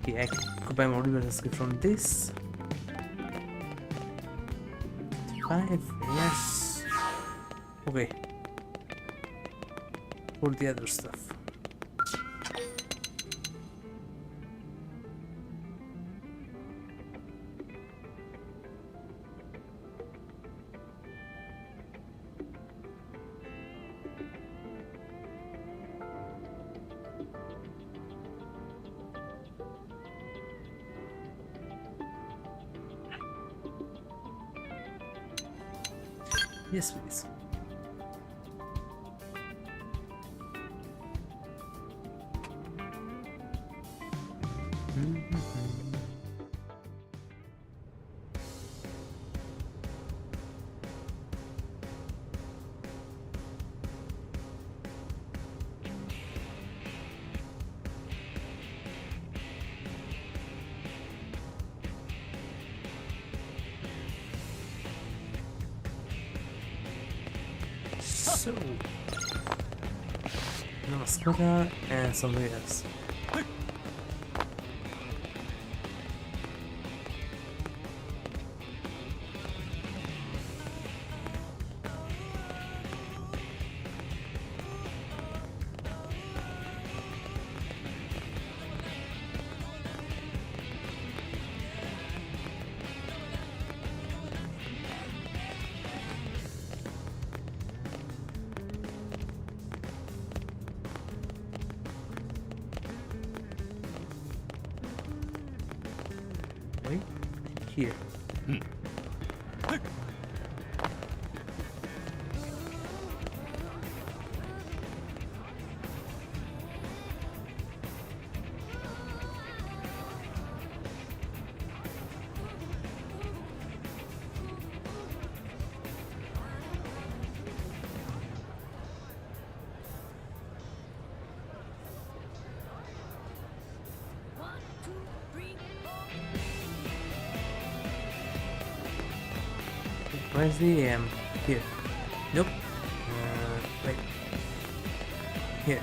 Okay, I could buy more ribbons from this. 5, yes. Okay. For the other stuff. Yes, please. So, Namaskara and somebody else. Wait, here. Where's the here? Nope. Wait. Here.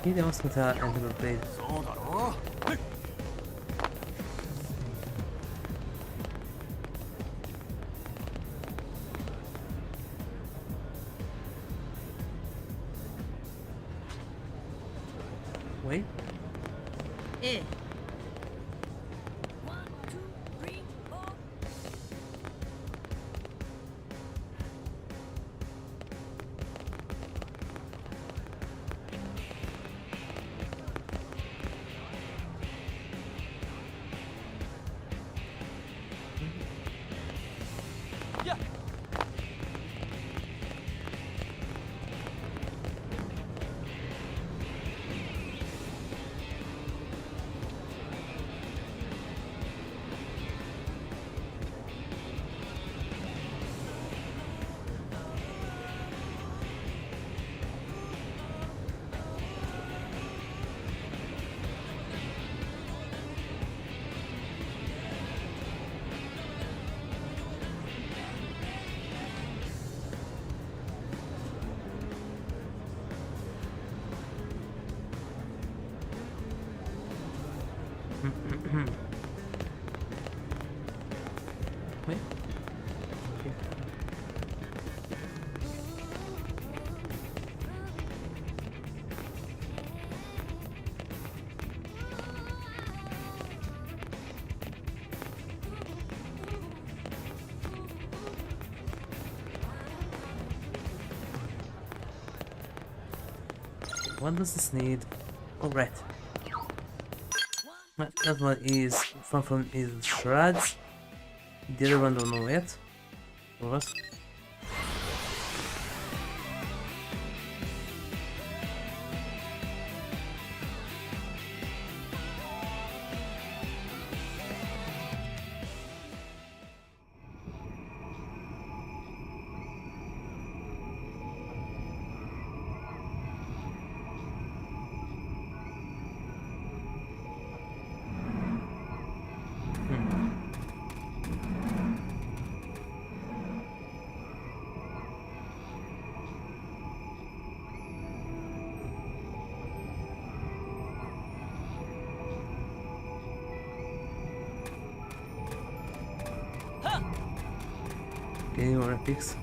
He wants to tell Xenoblade. そうだろう。はい。 Wait. ええ。 や。 Wait. What does this need? Oh, right. That one is from is shreds. The other one don't know yet. What? Any more epics?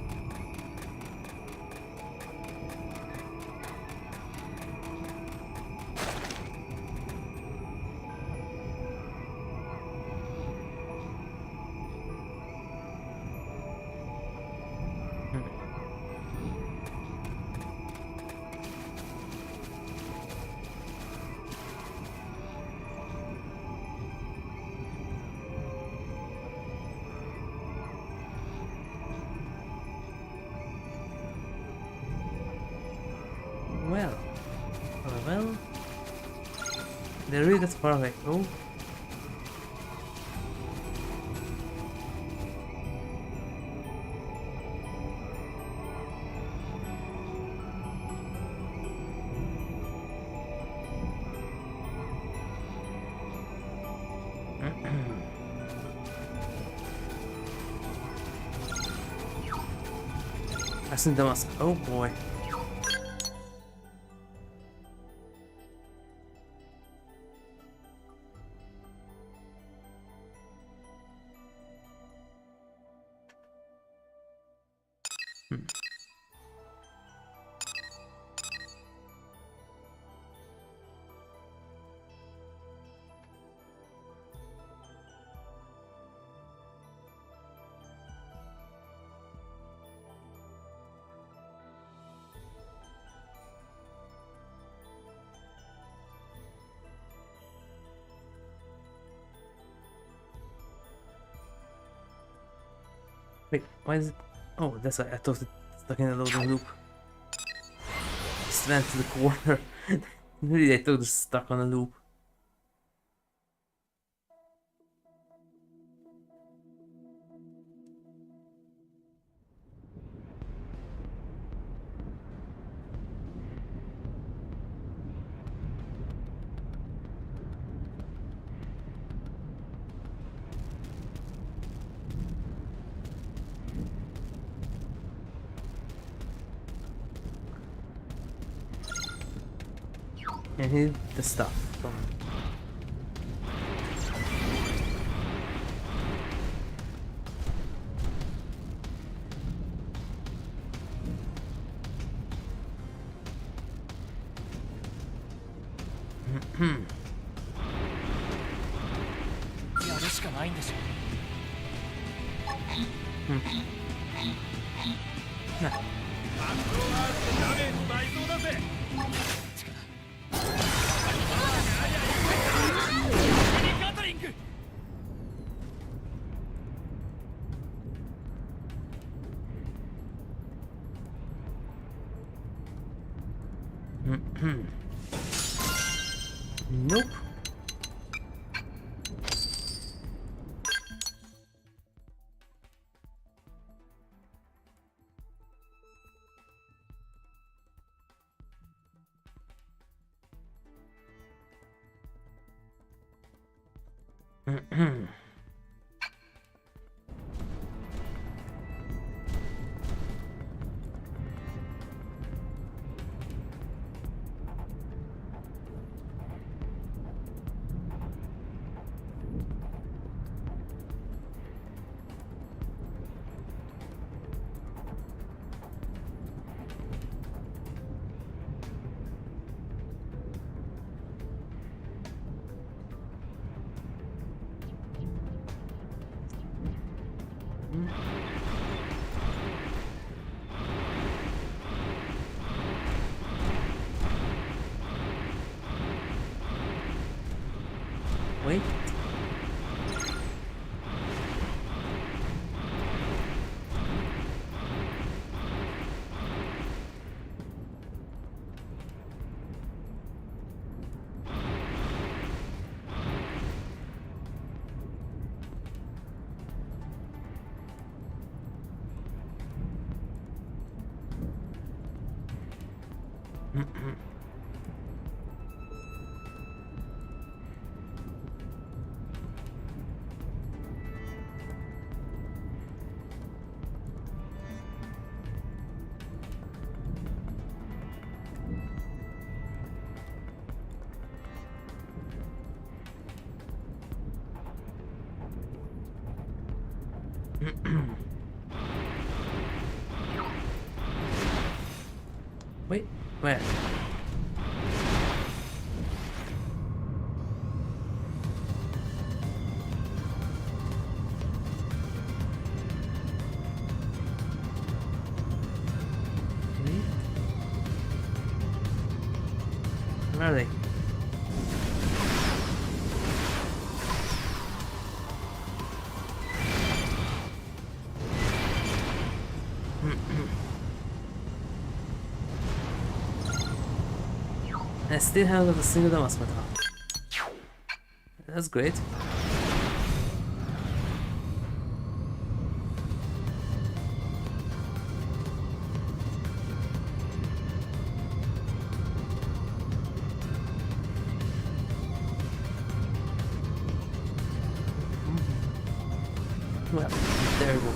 Well, they're really that far away. Oh. I seen the mask. Oh boy. Wait, why is it? Oh, that's why I thought it stuck in a loading loop. Just ran to the corner. Really, I thought it stuck on a loop. I need the stuff. Come on. Hmm. やるしかないんでしょ。なガトリング。Nope. Wait. Wait, where? Wait. Where are they? I still haven't got a single damage metal. That's great. Well, there we go.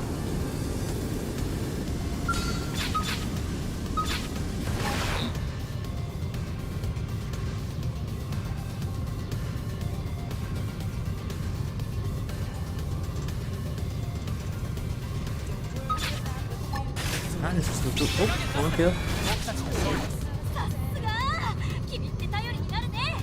Ah, this is too. Oh, one kill. さすが君って頼りになるね。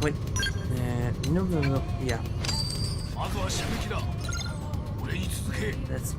Wait. No, no, no. Yeah, まずは射撃だ。俺に続け。 that's.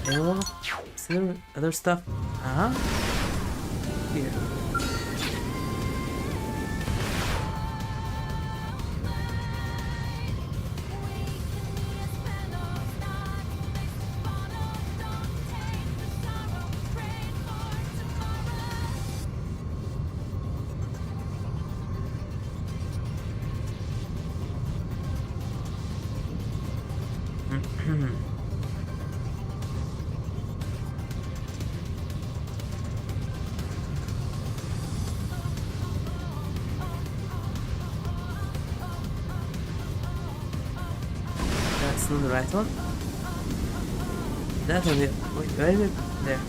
Anyone? Is there other stuff? Here. That's not the right one. That one, wait, where is it? There.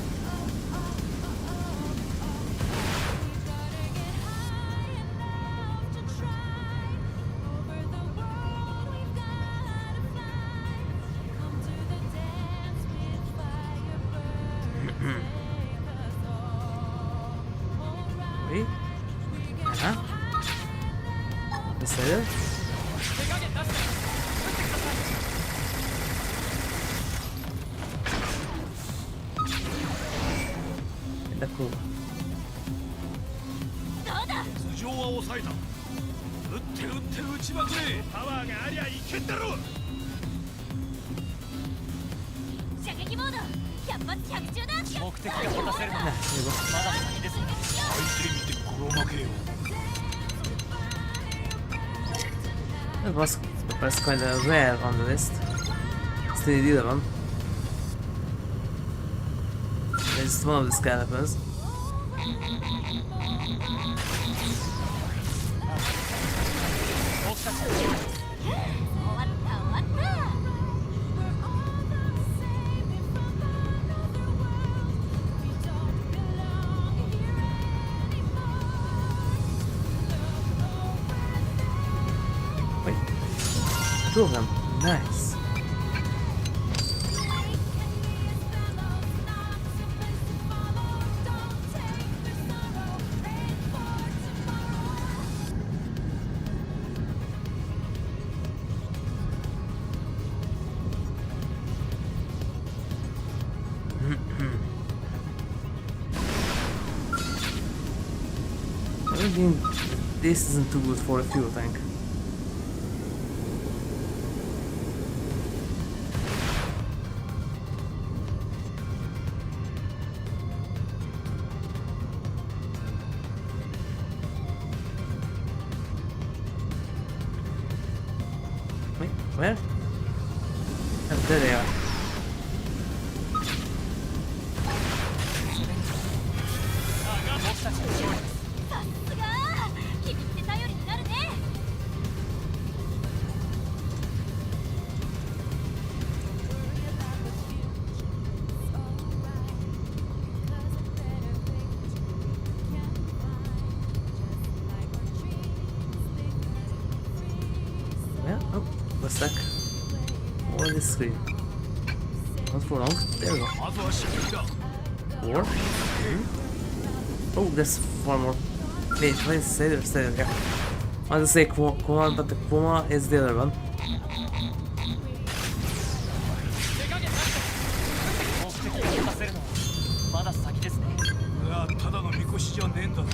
Wait. Is that it? Cool. 頭上は抑えた。撃って撃って撃ちまくれ。パワーがありゃいけんだろ。射撃モード100発100中だ。目的が果たせるのはまだ先ですね。相手見て心がけよ。 That was kind of rare on the list. Still the other one. It's one of the skeletons. Wait, two of them. Nice. I think this isn't too good for a fuel tank. Wait, where? Oh, there they are. Yeah, oh, what's that? What is this screen? Not for long. There we go. まずは射撃だ。 Four. Oh, there's one more. Wait, stay there, stay there. Yeah. I was gonna say Kuma, but the Kuma is the other one. 目的が果たせるのはまだ先ですね。うわ、ただのみこしじゃねえんだぜ。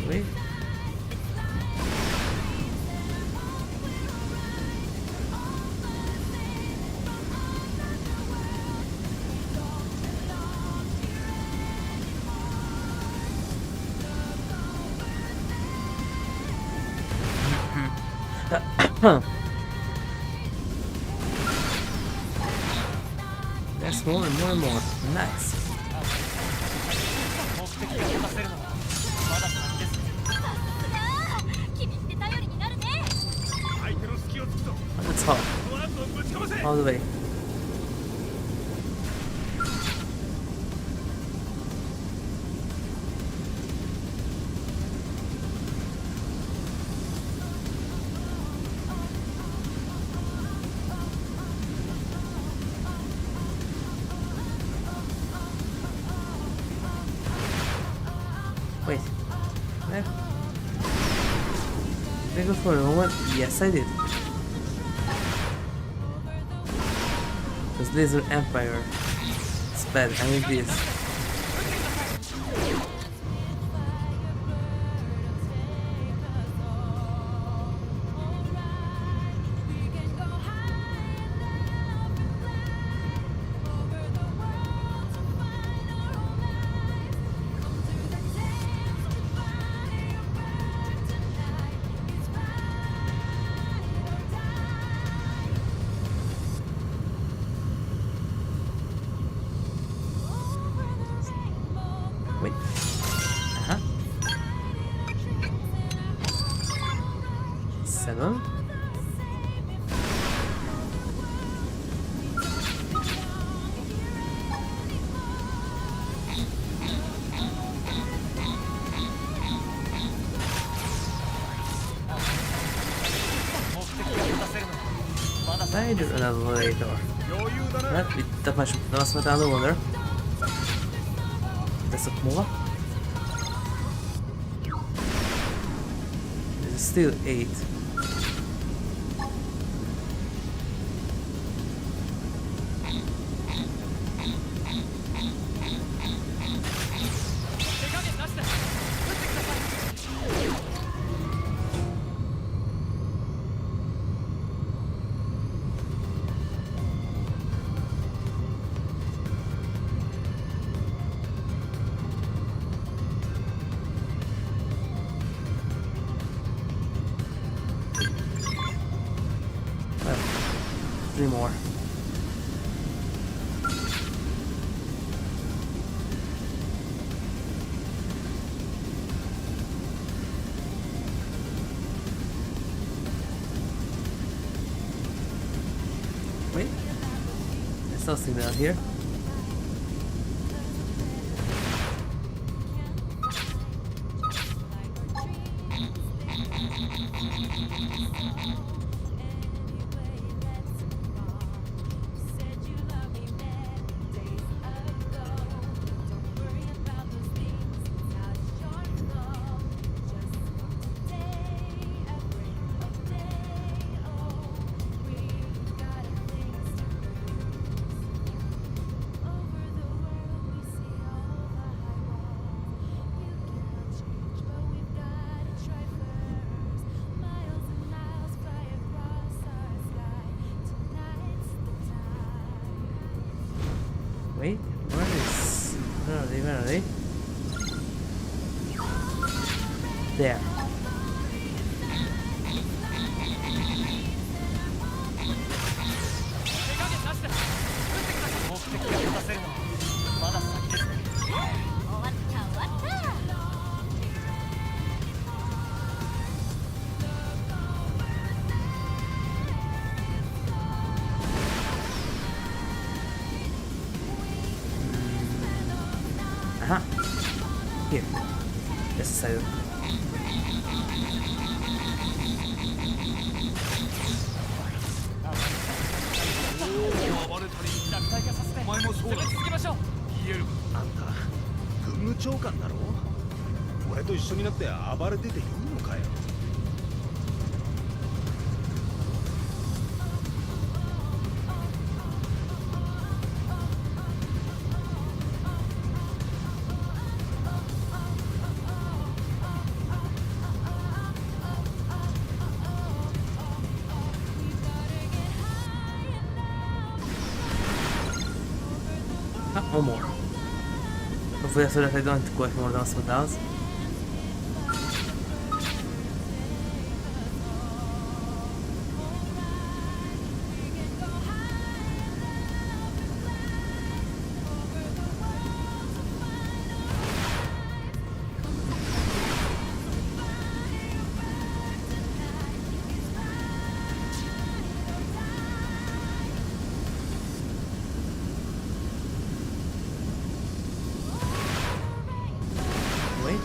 Wait. There's more and more and more. Nice. 目的が果たせるのはまだ先ですね。君って頼りになるね。相手の隙を突くと。 That's hot. この後ぶちかませ。 All the way. Wait. Did I go for a moment? Yes, I did. Because Laser Empire. It's bad. I need this. Wait. Uh-huh. 7. Rider an elevator. Not with that much advancement on the water. There's a more. There's still 8. Well, 3 more. Wait, there's no signal here. Wait, where are they? Where are they? There. Aha! Here. This side. One more. Hopefully so that I don't collect more than some downs. Wait.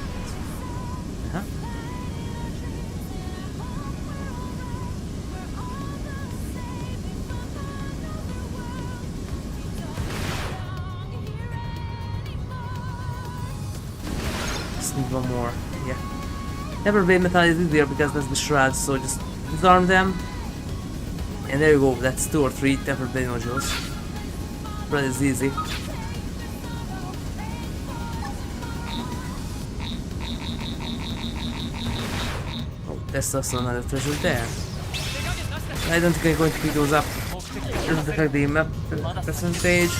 just need one more. Yeah. Never blade metal is easier because that's the shreds, so just disarm them. And there you go, that's 2 or 3 tempered blade modules. Shred is easy. Oh, there's also another treasure there. I don't think I'm going to pick those up. Doesn't affect the map percentage.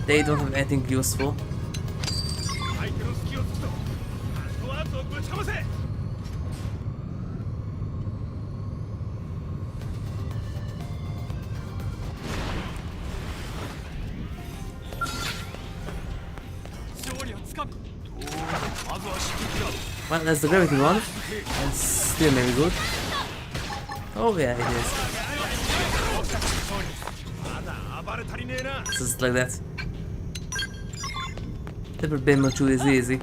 They don't have anything useful. 相手の隙を突くとあとはとぶちかませ 勝利をつかむまずは刺激だ Well, that's the gravity one. That's still maybe good. Oh yeah, it is. まだ暴れ足りねえな So it's like that. Tempered blade module is easy.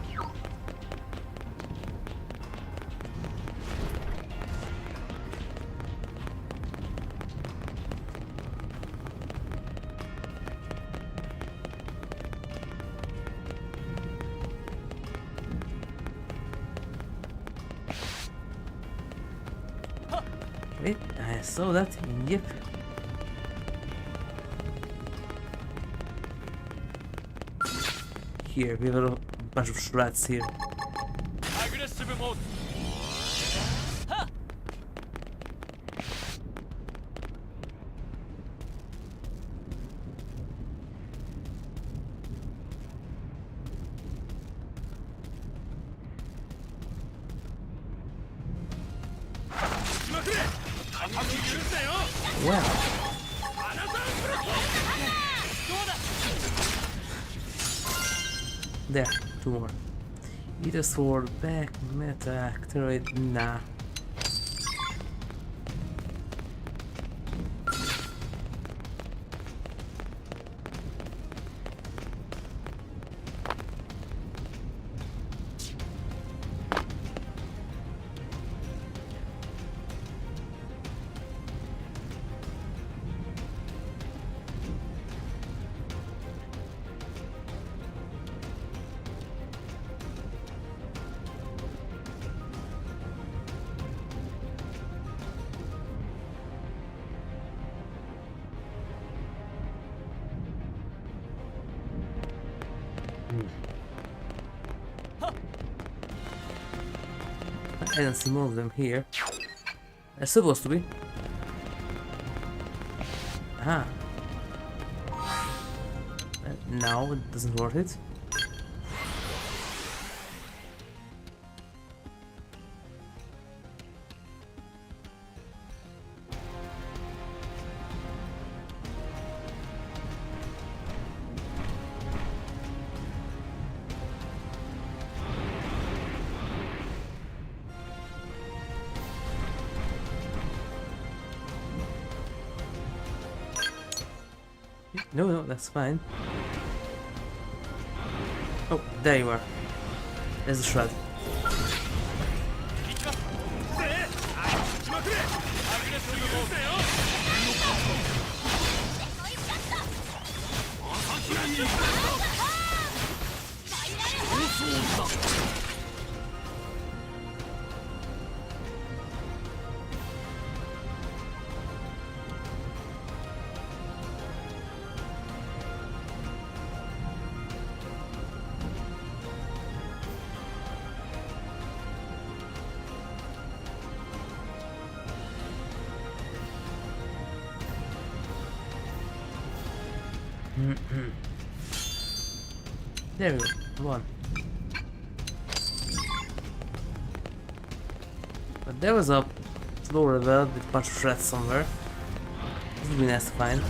Wait, I saw that. Yep. Here, we have a bunch of shreds here. アグレッシブモード Wow. There, 2 more. Either sword, back, meta, accelerate, nah. I don't see more of them here. They're supposed to be. Aha. No, it doesn't worth it. No, that's fine. Oh, there you are. There's the shred. There we go, 1. But there was a lower level with a bunch of shreds somewhere. This would be nice to find.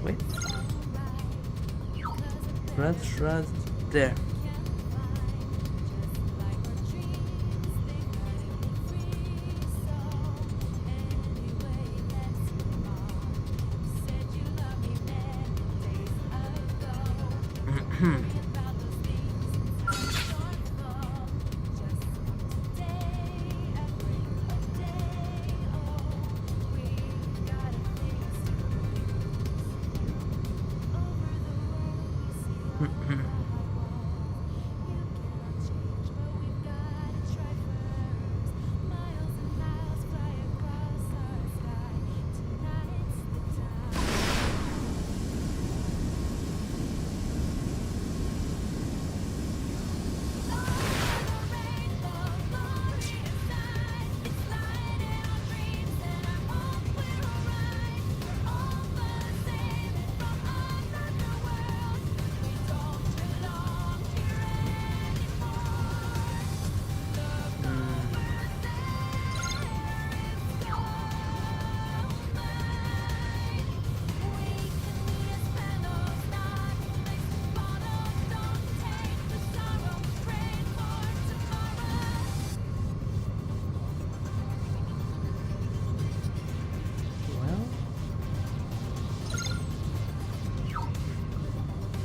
Wait. Shred. There.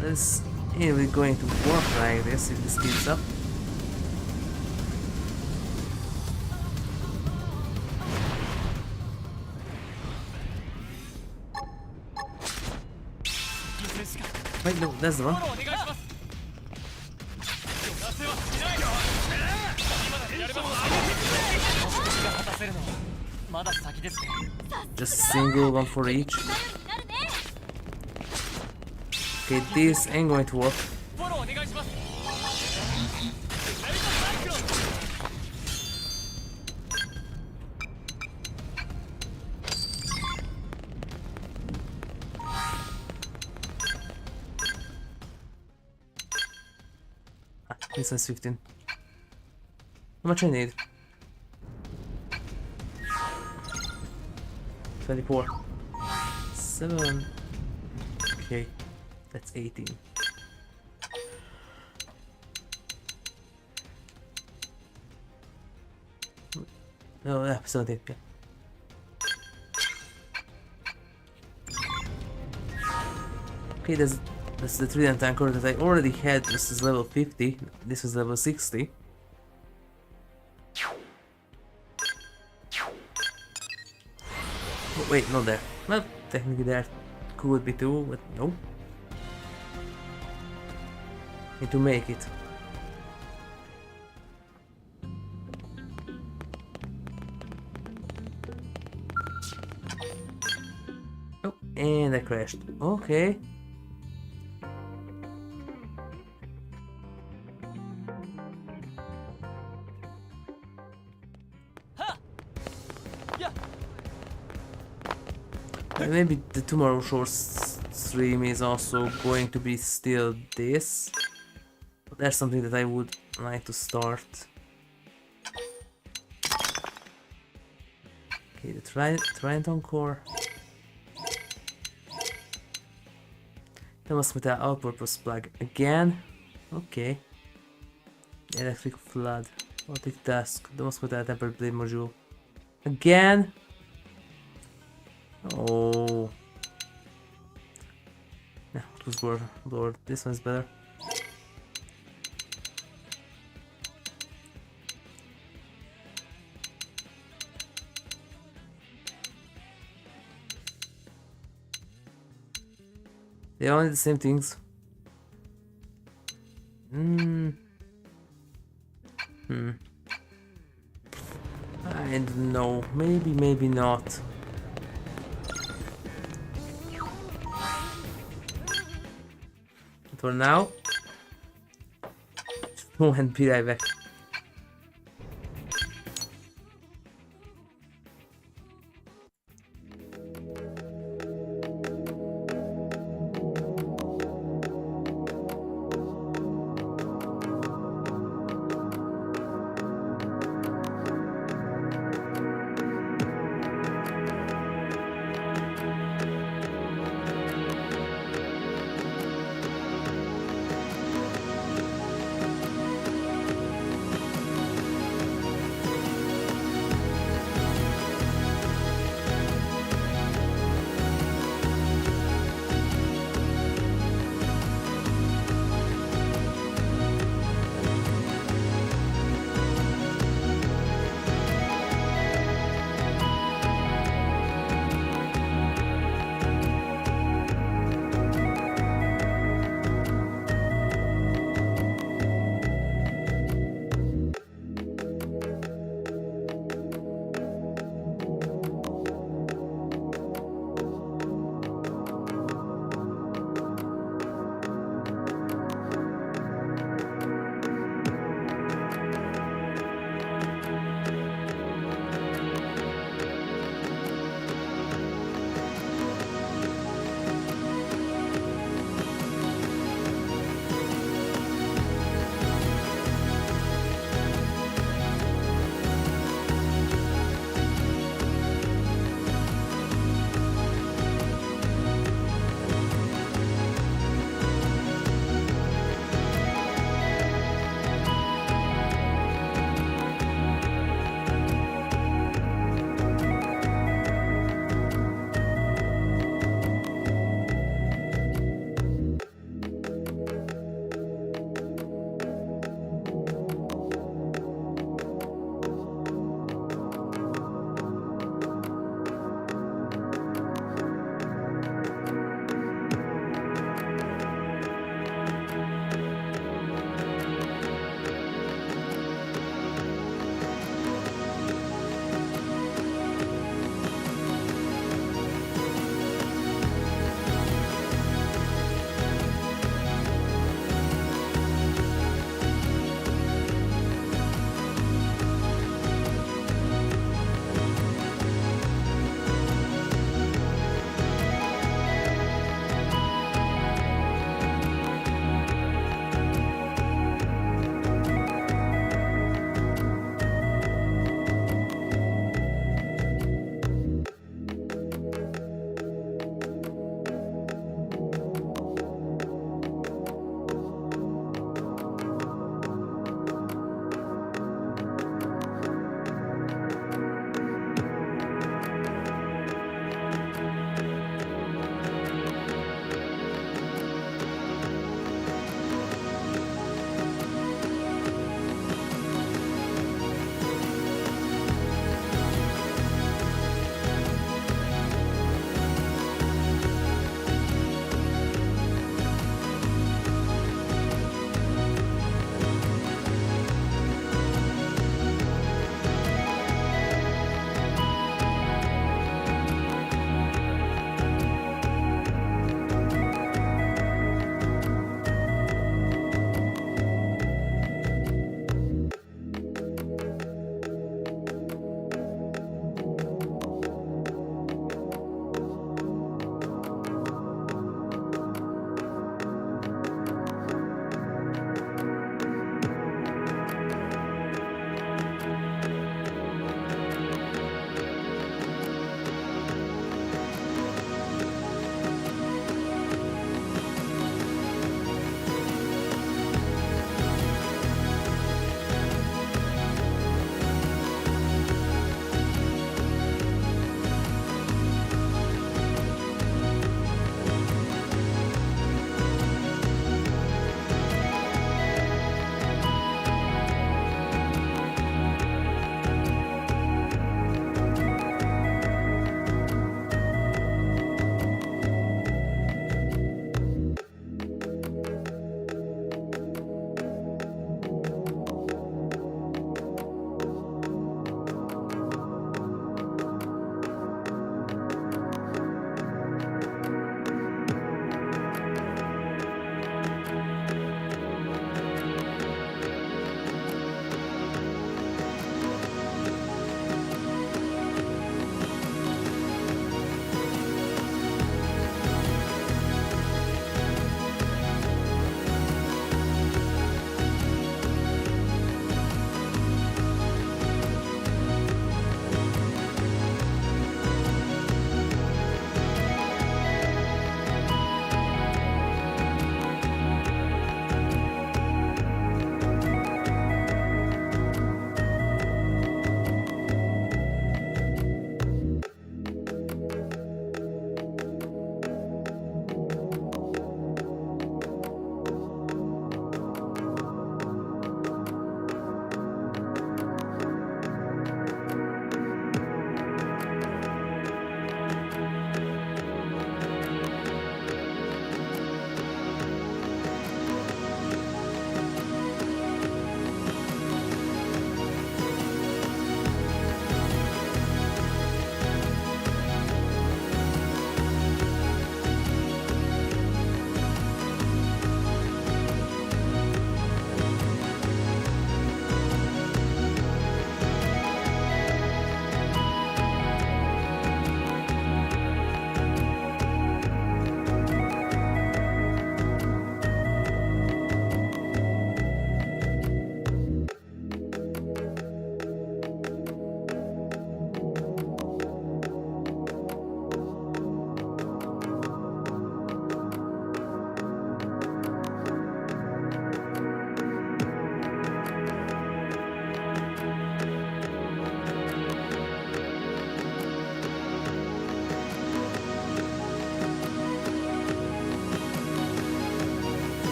This is going to work like this if this keeps up. Wait, no, that's the one. Just single one for each. Okay, this ain't going to work. This one's 15. How much I need? 24. 7. Okay, that's 18. No, yeah, 17. Yeah. Okay, that's the trident anchor that I already had. This is level 50. This is level 60. Oh, wait, not there. Well, technically there could be two, but no. Need to make it. Oh, and I crashed. Okay. Maybe the tomorrow short stream is also going to be still this. But there's something that I would like to start. Okay, the Triton core. Thermosmeter all-purpose plug again. Okay. Electric flood. Robotic task. Thermosmeter tempered blade module. Again. Oh. Yeah, it was Lord. This one's better. They are only the same things. I don't know. Maybe not. For now, and be right back.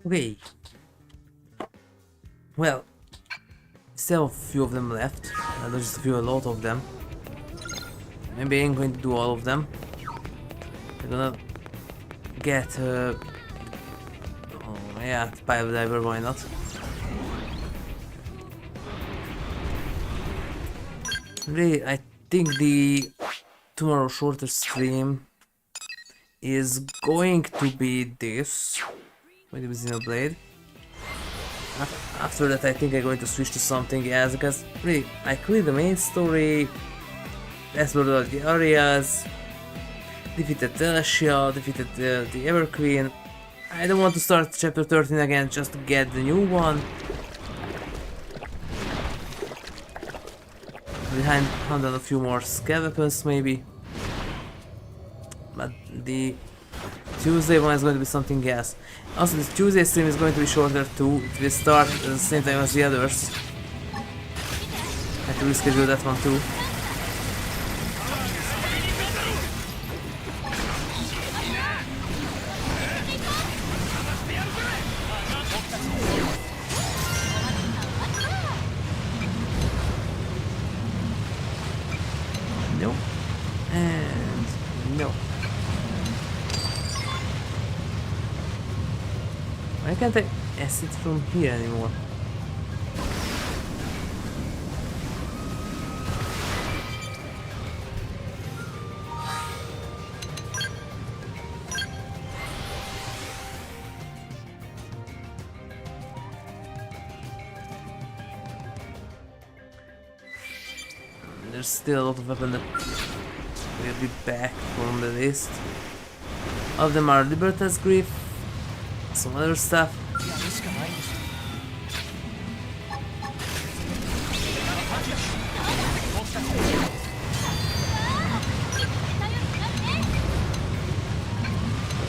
Okay. Well, still a few of them left. Not just a few, a lot of them. Maybe I ain't going to do all of them. I'm gonna get oh yeah, Pipe Diver, why not? Really, I think the tomorrow shorter stream is going to be this. When it was Xenoblade. After that I think I'm going to switch to something else because really I cleared the main story, explored all the areas, defeated Teleshia, defeated the Ever Queen. I don't want to start chapter 13 again just to get the new one. Behind hand on a few more Skell weapons maybe. But the Tuesday one is going to be something else. Also, this Tuesday stream is going to be shorter too. It will start at the same time as the others. I have to reschedule that one too. No. And no. Why can't I exit from here anymore? There's still a lot of weapons that will be back from the list. All of them are Libertas Grief, some other stuff.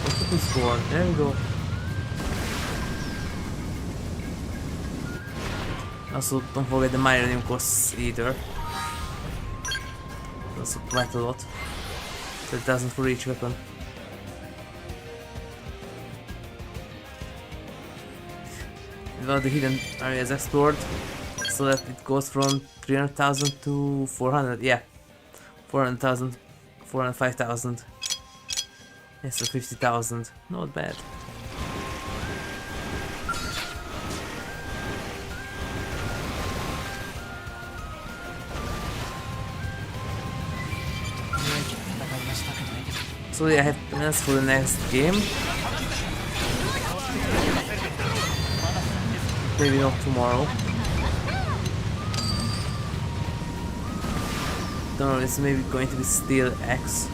Octopus Core, there we go. Also, don't forget the Myranium costs either. Also quite a lot. 30,000 for each weapon. Well, the hidden areas explored, so that it goes from 300,000 to 400, yeah. 400,000, 405,000. Yeah, so 50,000, not bad. So yeah, I have plans for the next game. Maybe not tomorrow. Don't know, it's maybe going to be Steel X.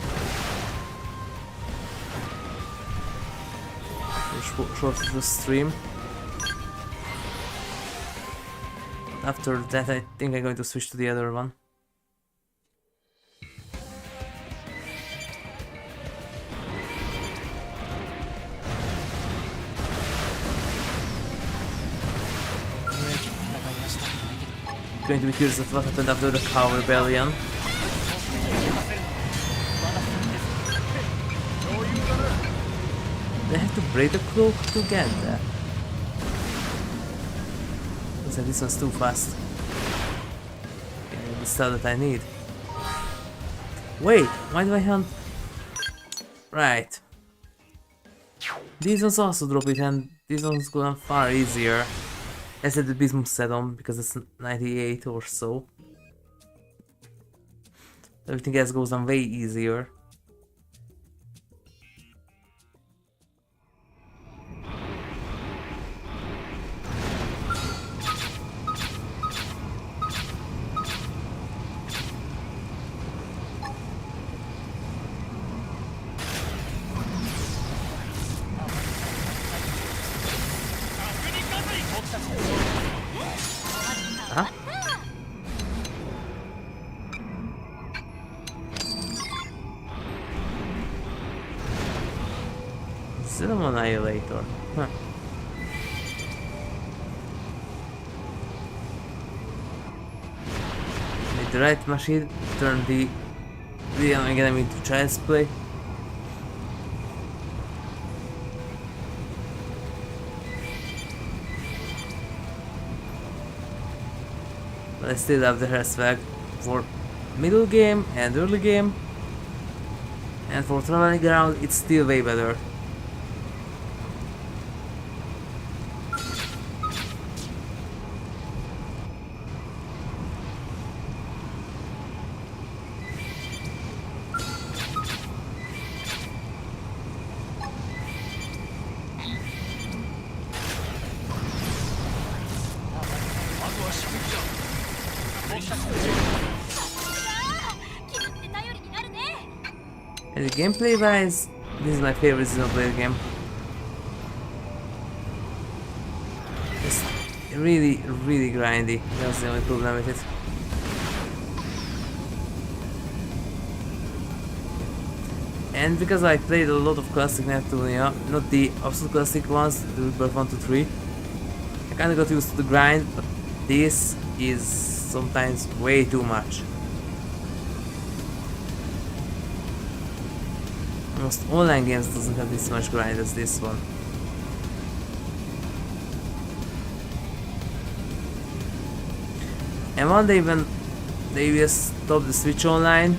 Short of the stream. After that I think I'm going to switch to the other one. Going to be curious of what happened after the Cow Rebellion. They have to break the cloak to get there. Looks like this one's too fast. Okay, the stuff that I need. Wait, why do I hunt? Right. These ones also drop it and these ones go on far easier. I said the Bismuth set on because it's 98 or so. Everything else goes on way easier. Huh? System Annihilator. Huh. With the right machine, turn the annoying enemy into child's play. But I still have the hair swag for middle game and early game. And for traveling around, it's still way better. And the gameplay wise, this is my favorite Xenoblade game. It's really, really grindy. That's the only problem with it. And because I played a lot of classic Neptunia, not the absolute classic ones, the Rebirth 1 to 3, I kinda got used to the grind, but this is sometimes way too much. Most online games doesn't have this much grind as this one. And one day when they will stop the Switch Online,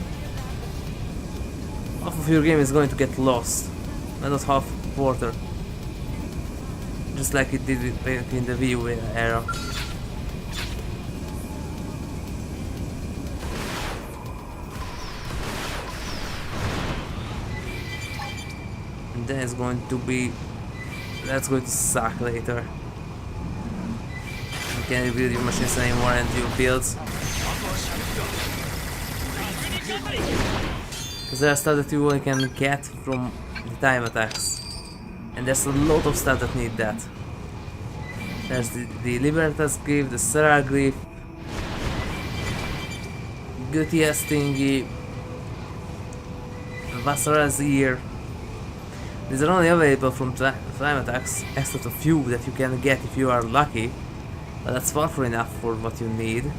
half of your game is going to get lost, and not half quarter. Just like it did back in the Wii U era. And then it's going to be... that's going to suck later. You can't rebuild your machines anymore and your builds. Because there are stuff that you only can get from the time attacks. And there's a lot of stuff that need that. There's the Libertas Glyph, the Serra Glyph, Gutias Thingy, Vassara's Ear. These are only available from time attacks, except a few that you can get if you are lucky. But that's far from enough for what you need.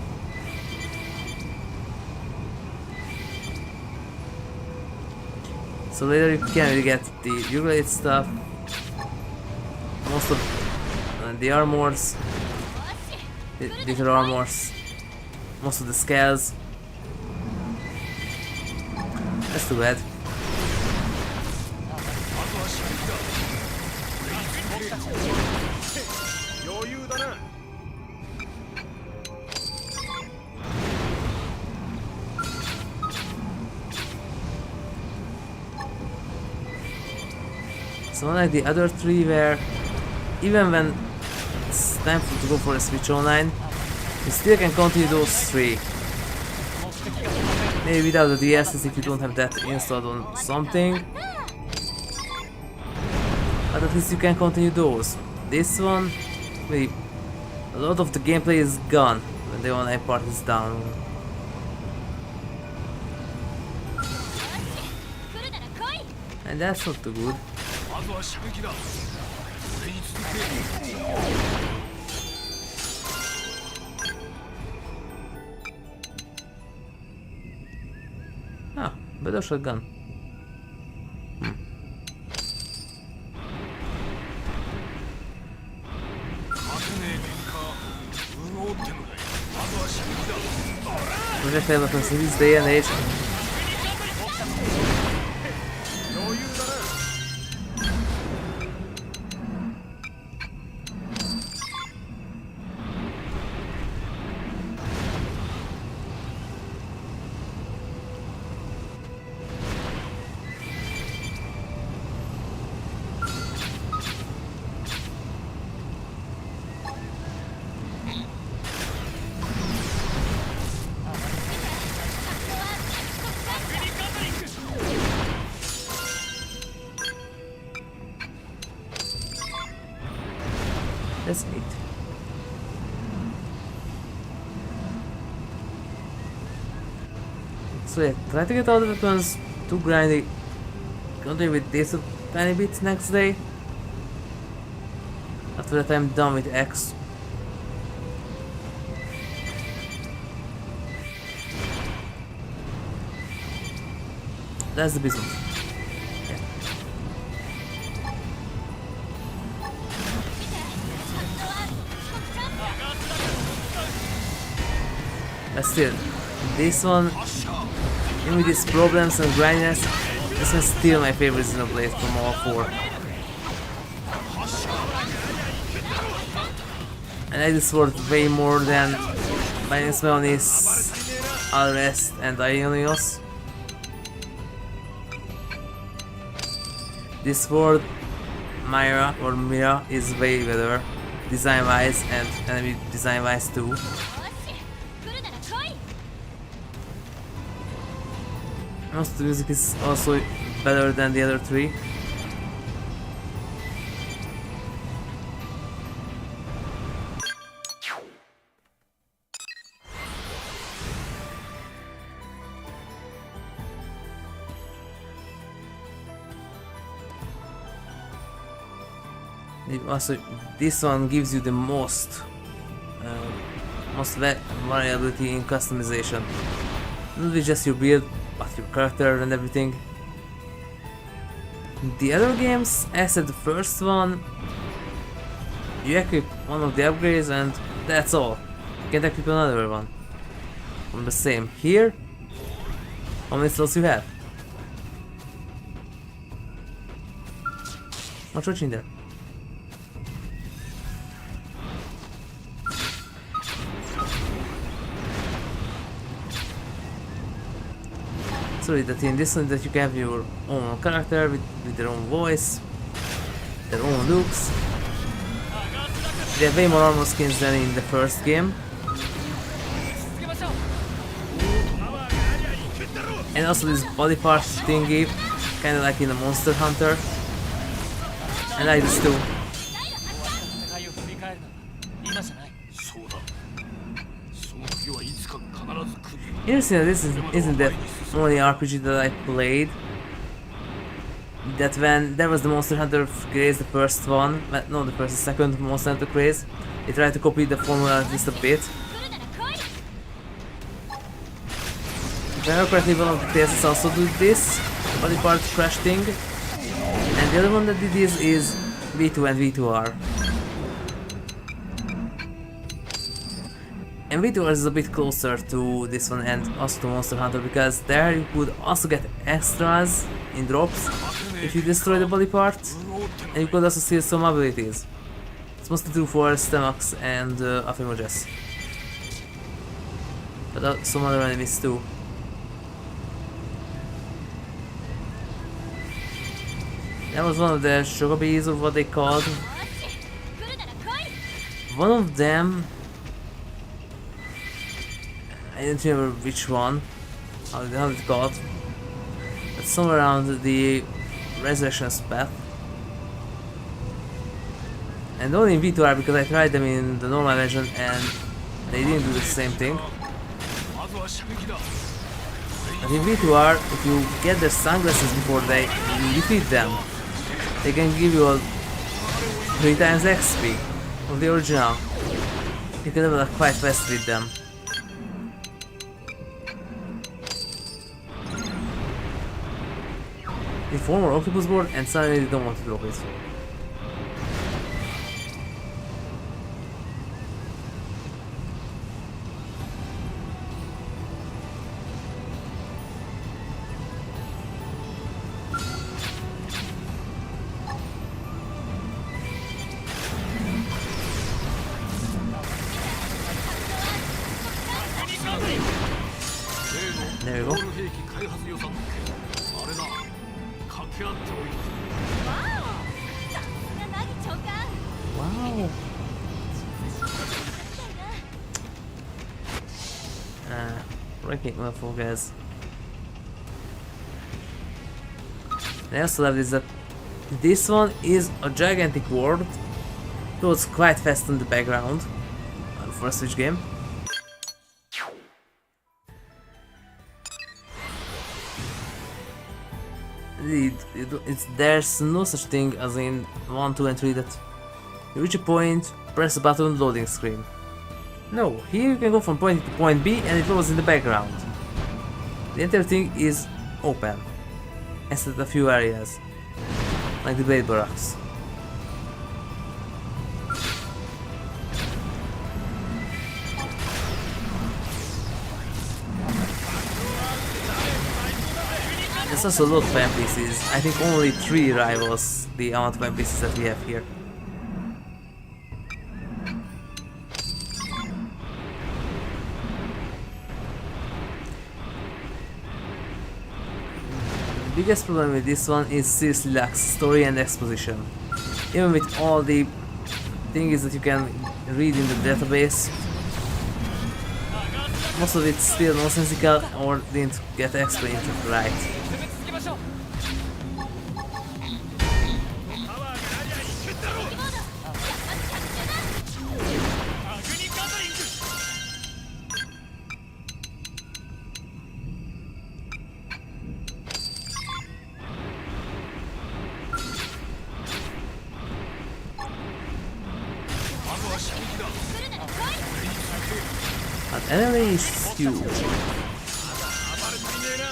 So later you can really get the Xenoblade stuff, most of the armors, the little armors, most of the scales. That's too bad. So unlike the other three where even when it's time to go for a Switch Online, you still can continue those three. Maybe without the DLCs if you don't have that installed on something. But at least you can continue those. This one, maybe a lot of the gameplay is gone when the online part is down. And that's not too good. Ah, better shotgun. Projectile weapons in this day and age. That's neat. So yeah, try to get all the weapons, too grindy. Continue with this a tiny bit next day. After that I'm done with X. That's the business. But still, this one, even with its problems and grindiness, this one's still my favorite Xenoblade from all four. I like this sword way more than Bionis, Alrest and Ionios. This sword, Myra or Mira, is way better design wise and enemy design wise too. よし来るなら来い Also, the music is also better than the other three. Also, this one gives you the most variability in customization. Not with just your build, but your character and everything. The other games, except the first one, you equip one of the upgrades and that's all. You can't equip another one. From the same. Here, how many slots you have? What's watching there? Sorry, that in this one that you can have your own character with their own voice, their own looks. They have way more armor skins than in the first game. And also this body part thingy, kinda like in a Monster Hunter. I like this too. 戦いを振り返るのは今じゃない そうだその時はいつか必ず来る Interesting, this isn't the only RPG that I played. That when there was the Monster Hunter craze, the first one, no, the second Monster Hunter craze, they tried to copy the formula at least a bit. 来るなら来い If I remember correctly, one of the tests also did this body part crash thing, and the other one that did this is V2 and V2R. And V2R is a bit closer to this one and also to Monster Hunter because there you could also get extras in drops if you destroy the body part, and you could also steal some abilities. It's mostly true for Stomachs and Afimoges, but some other enemies too. That was one of the Shogabis or what they called. よし来るなら来い One of them, I don't remember which one, how it's called, but somewhere around the Resurrection's path. And only in V2R because I tried them in the normal version and they didn't do the same thing. まずは射撃だ But in V2R, if you get their sunglasses before you defeat them, they can give you a 3 times XP of the original. You can level up quite fast with them. They form an octopus board and suddenly they don't want to drop it. There we go. 兵器開発予算あれだ掛け合っておいたわおさすが凪長官 Wow. みたいな Breaking motherfuckers. I also love this that this one is a gigantic world. It was quite fast in the background for a Switch game. There's no such thing as in 1, 2 and 3 that you reach a point, press a button, loading screen. No, here you can go from point A to point B and it loads in the background. The entire thing is open, except a few areas, like the Blade Barracks. There's also a lot of NPCs. I think only 3 rivals the amount of NPCs that we have here. The biggest problem with this one is seriously lacks story and exposition. Even with all the things that you can read in the database, most of it's still nonsensical or didn't get explained right. 射撃だ。 An enemy is huge. 暴れ足りねえな。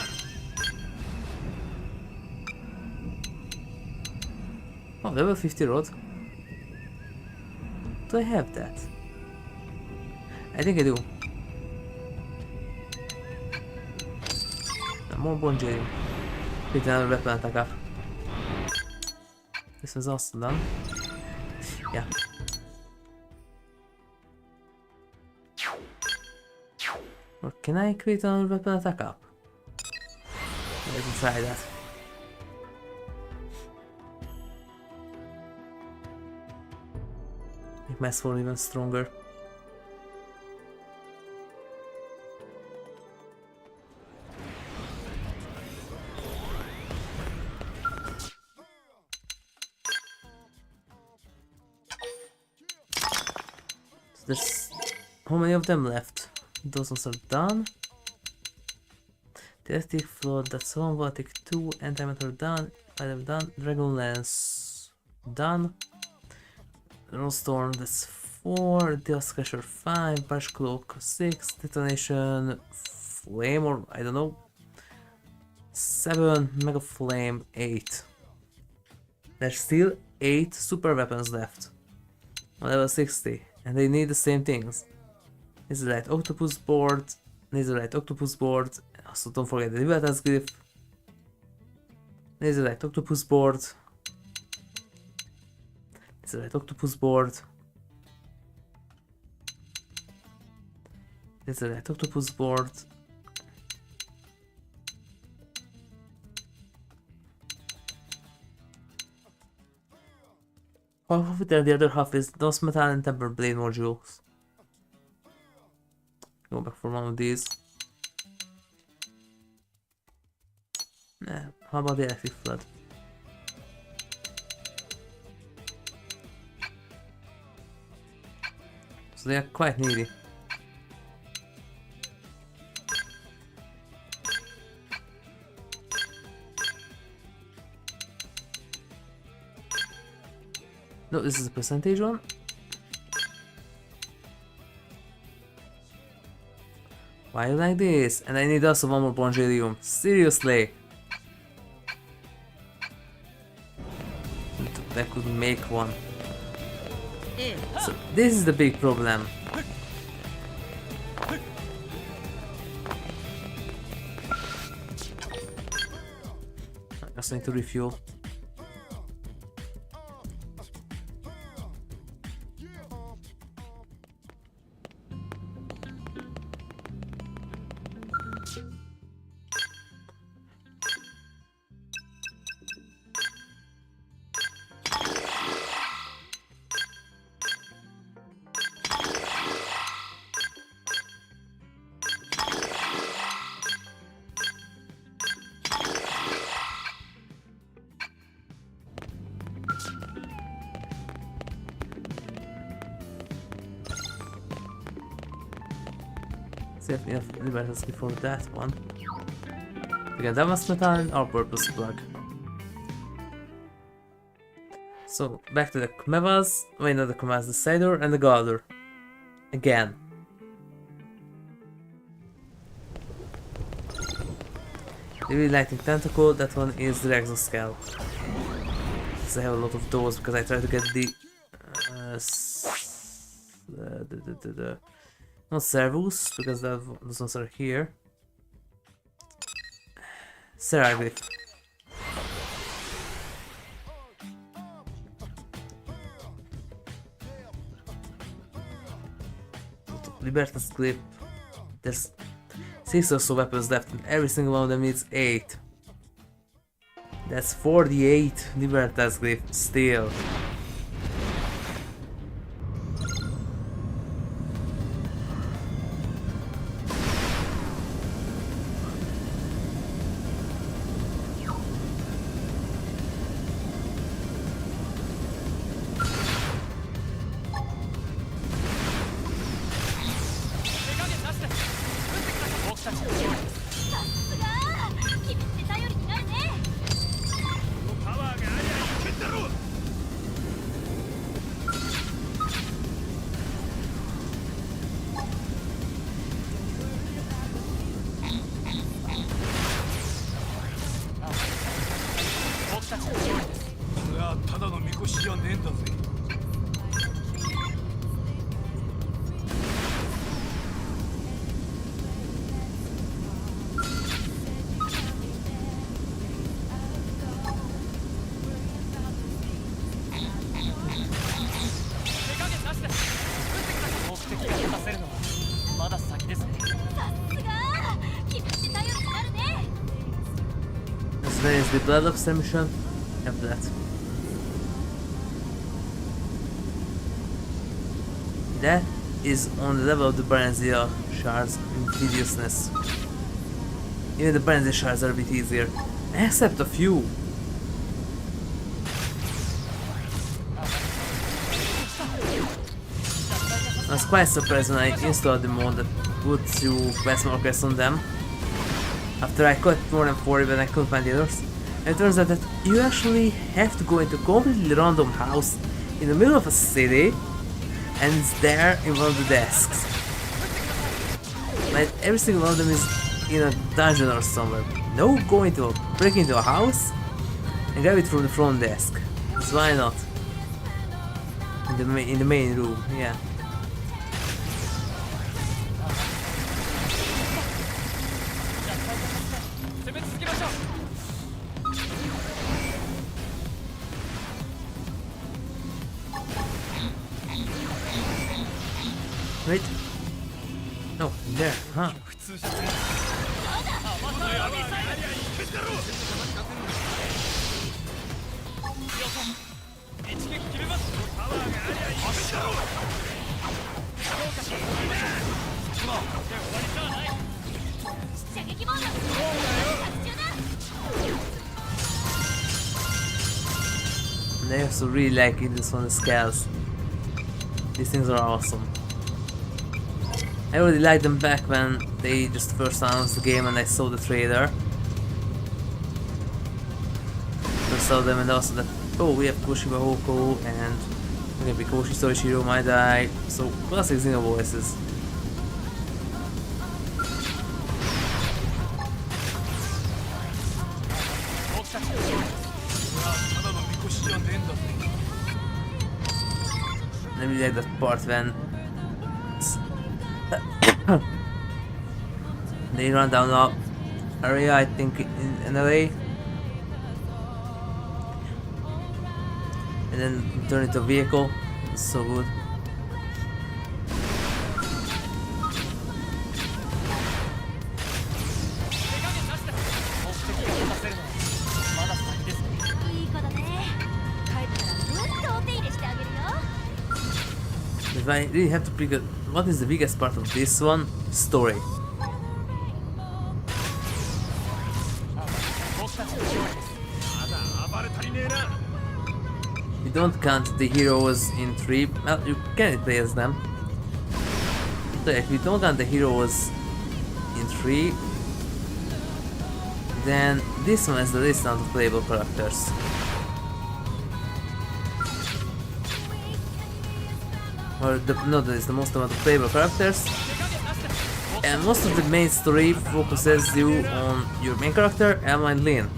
Oh, level 50 rod. Do I have that? I think I do. More Bonjeri. With another weapon attack up. This was also done. Yeah. Or can I create another weapon attack up? Let me try that. Make my sword even stronger. So there's how many of them left? Those ones are done. Theatic Flood, that's one, Voltic 2, Antimatter done, Item done, Dragon Lance done. Storm, that's 4, Deal Scratcher 5, Bash Cloak 6, Detonation Flame, or I don't know, 7, Mega Flame 8. There's still 8 super weapons left on level 60, and they need the same things. Netherite Octopus Board, Netherite Octopus Board, also don't forget the Libertas Glyph, Netherite Octopus Board, Netherite Octopus Board, Netherite Octopus Board, half of it and the other half is those metal and tempered blade modules. Go back for one of these. How about the electric flood? So they are quite needy. No, this is a percentage one. Why you like this? And I need also one more Bongelium. Seriously! That could make one. So this is the big problem. I just need to refuel. Save enough liberties before that one. We got Damas Metal and our purpose plug. So back to the Khmevas, wait, not the Khmevas, the Sidor and the Galdur. Again. The really lightning tentacle, that one is the Lv.60 Skell. I have a lot of those because I try to get the not servus, because those ones are here. Seraglyph. Libertas clip. There's 6 or so weapons left and every single one of them needs 8. That's 48 Libertas glyph still. There is the Blood Lobster mission. Have that. That is on the level of the Baranzia shards in tediousness. Even the Baranzia shards are a bit easier. Except a few. I was quite surprised when I installed the mod that puts you quest markers on them. After I caught more than 40 when I couldn't find the others. And it turns out that you actually have to go into a completely random house in the middle of a city and it's there in one of the desks. Like every single one of them is in a dungeon or somewhere. No going to break into a house and grab it from the front desk. So why not? In the main room, yeah. Wait. No, there, huh? And I also really like this one, the Skells. These things are awesome. I already liked them back when they just first announced the game and I saw the trailer. I saw them and also that, oh, we have Koshiba Hoko and maybe Koshi Soichiro might die. So classic Xeno voices. I really like that part when they run down the area, I think in LA, and then turn into a vehicle. It's so good. If I really have to pick a, what is the biggest part of this one? Story. You don't count the heroes in 3, well, you can replace them. So if you don't count the heroes in 3, then this one is the least amount of playable characters. Or no, that is the most amount of playable characters. And most of the main story focuses you on your main character, Emma and Lynn.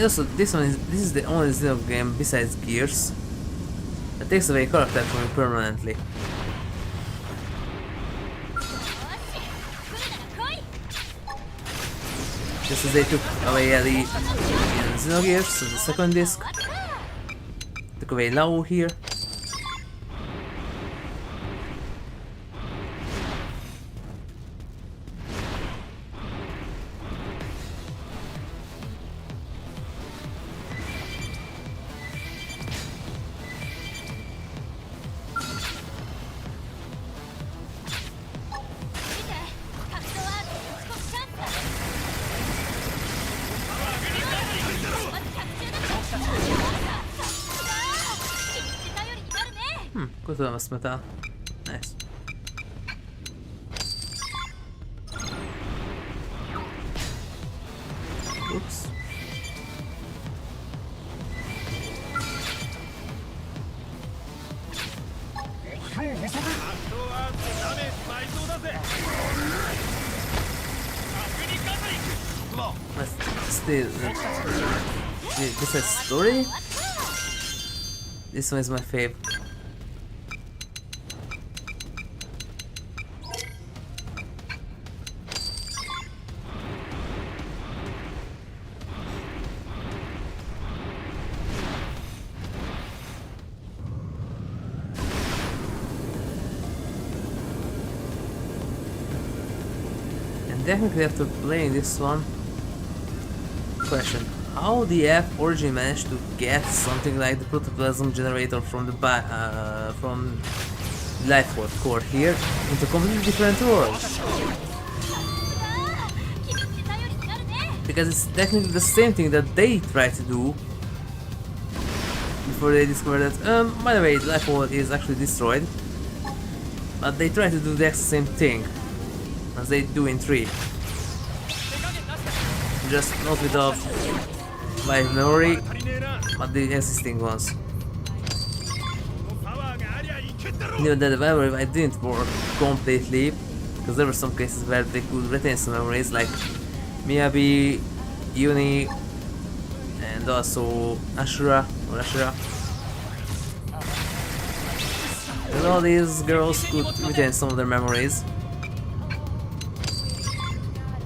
Also, this is the only Xenoblade game besides Gears that takes away character from you permanently. Just as they took away Ellie in Xenogears, so the second disc. Took away Lao here. Good almost metal. Nice. Oops. Let's still this is story. This one is my fave. Technically, after playing this one, question: how the app Origin managed to get something like the protoplasm generator from the from life core here into completely different worlds? Because it's technically the same thing that they tried to do before they discovered that. By the way, the life world is actually destroyed, but they try to do the exact same thing as they do in 3. Just not with the live memory, but the existing ones. Even that memory I didn't work completely, because there were some cases where they could retain some memories like Miyabi, Uni, and also Ashura. And all these girls could retain some of their memories.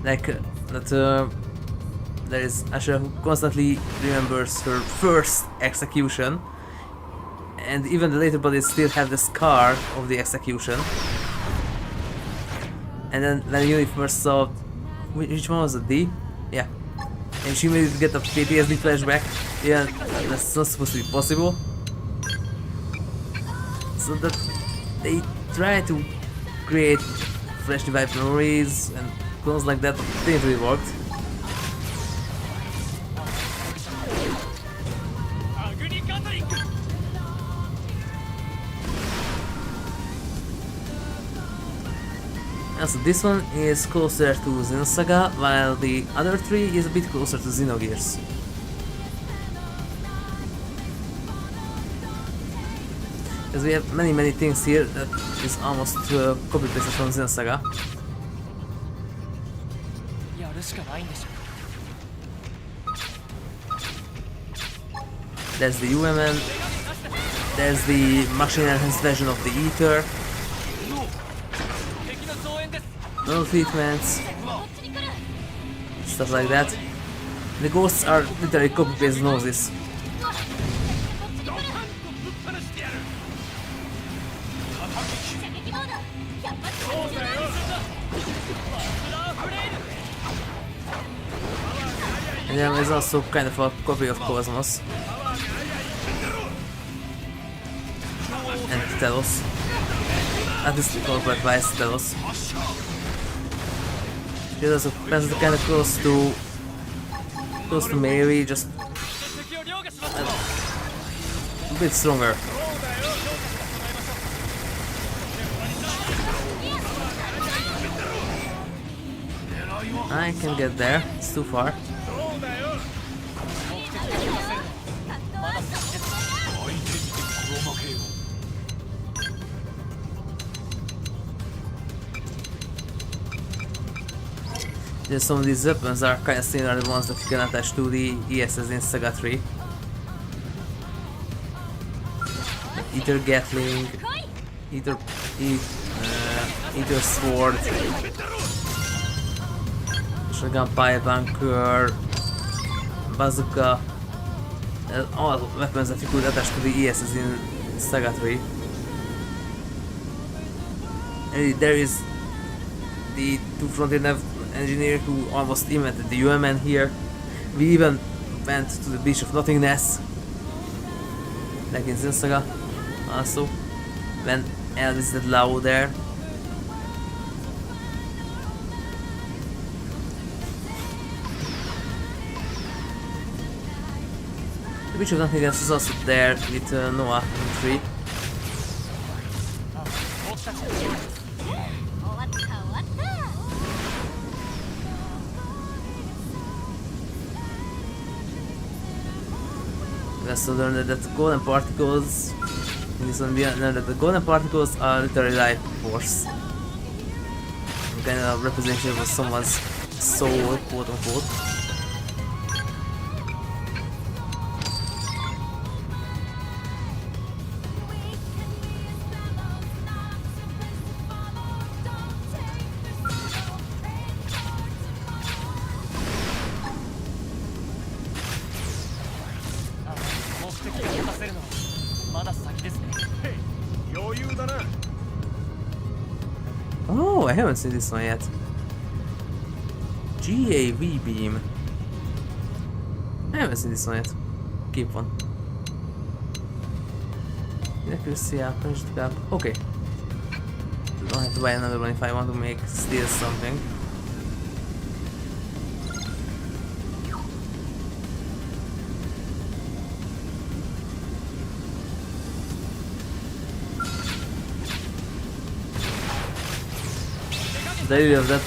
Like that there is Asha who constantly remembers her first execution, and even the later bodies still have the scar of the execution. And then when Yuni first saw, which one was it, D? Yeah. And she made it get a PTSD flashback. Yeah, that's not supposed to be possible. So that they try to create fresh revived memories and clones like that, but it didn't really work. And so this one is closer to Xenosaga, while the other 3 is a bit closer to Xenogears. Because we have many things here that is almost copy-pasted from Xenosaga. There's the UMN, there's the machine-enhanced version of the Ether, no treatments, stuff like that. The ghosts are literally copy-paste noses. And there is also kind of a copy of Cosmos and Telos. At least incorporated by Telos. She also passes kind of close to Mary, just a bit stronger. I can get there, it's too far. some of these weapons are kind of similar to the ones that you can attach to the ESs in Saga 3. Either Gatling, either sword, shotgun, pipe bunker, bazooka, all weapons that you could attach to the ESs in Saga 3. And there is the two-fronted engineer who almost invented the UMN here. We even went to the beach of nothingness, like in Xenosaga also, when I visited Lao there. The beach of nothingness is also there with Noah in 3. We also learned that golden particles, in this one we learned that the golden particles are literally life force. Kind of representation of someone's soul, quote unquote. Oh, I haven't seen this one yet. GAV beam. I haven't seen this one yet. Keep one. Accuracy up, punch up. Okay. Don't have to buy another one if I want to make steal something. The idea of that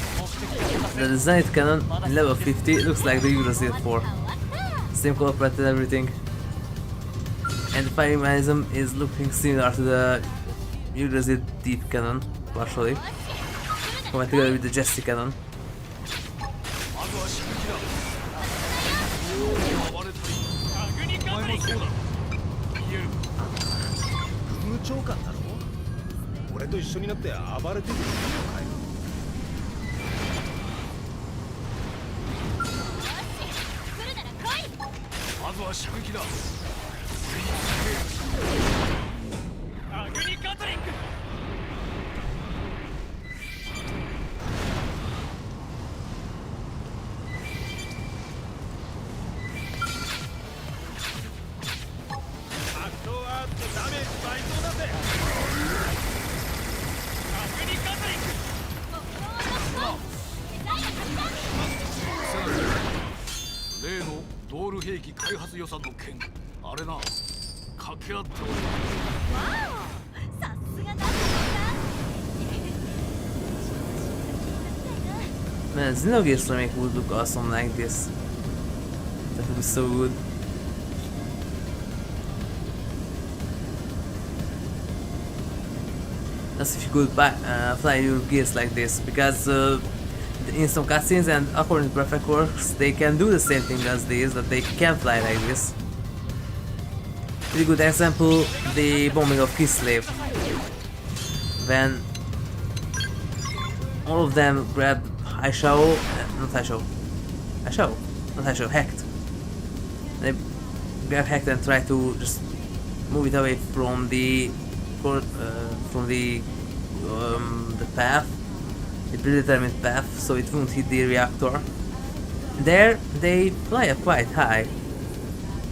the Zenith cannon in level 50 looks like the Xenoblade 4. Same color palette and everything. And the firing mechanism is looking similar to the Xenoblade deep cannon, partially. Combined together with the Jesse cannon. Man, Xenogears remake would look awesome like this. That would be so good. As if you could fly your gears like this, because in some cutscenes and according to Perfect Works, they can do the same thing as this, that they can fly like this. Really good example, the bombing of Kislev, when all of them grab Hecht. They grab Hecht and try to just move it away from the path, the predetermined path, so it won't hit the reactor. There they fly up quite high.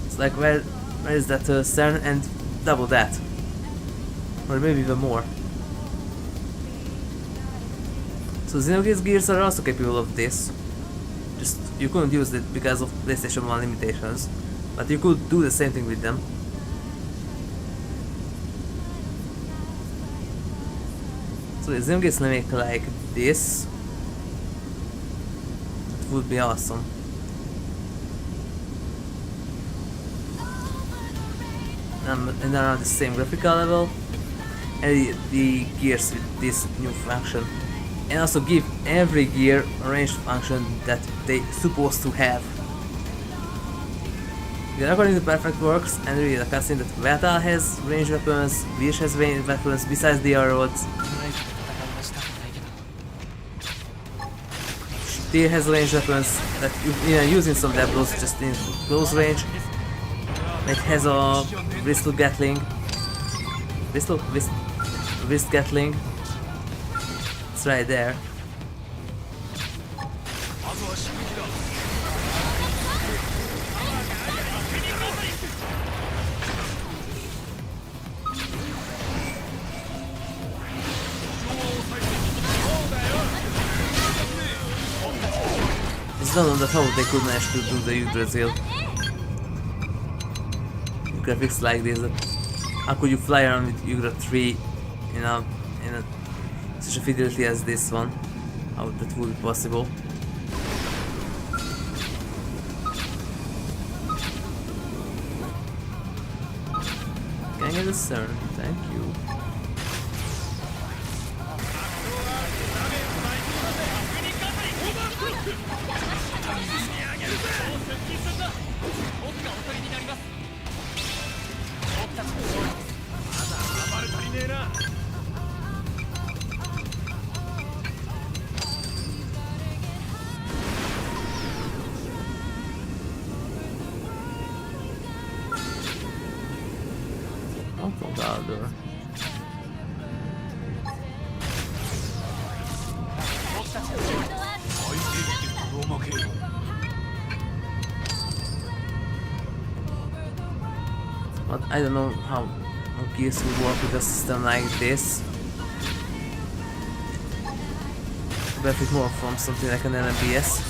It's like where is that CERN and double that, or maybe even more. So Xenogears gears are also capable of this. Just you couldn't use it because of PlayStation 1 limitations, but you could do the same thing with them. So the Xenogears make like this. It would be awesome. And around the same graphical level, and the gears with this new function. and also give every gear a ranged function that they supposed to have. Yeah, according to Perfect Works and read a cutscene that Veta has ranged weapons, Wish has ranged weapons besides the arrows, Tyr has ranged weapons that using some Diablos just in close range. It has a wrist Gatling. Wrist Gatling. It's right there. It's not on that how they could manage to do the Yggdrasil. Graphics like this. How could you fly around with Yggdrasil 3 in a such a fidelity as this one? How that would be possible? Can I get a CERN? Thank you. Louder. But I don't know how gears would work with a system like this. Benefit more from something like an LMBS.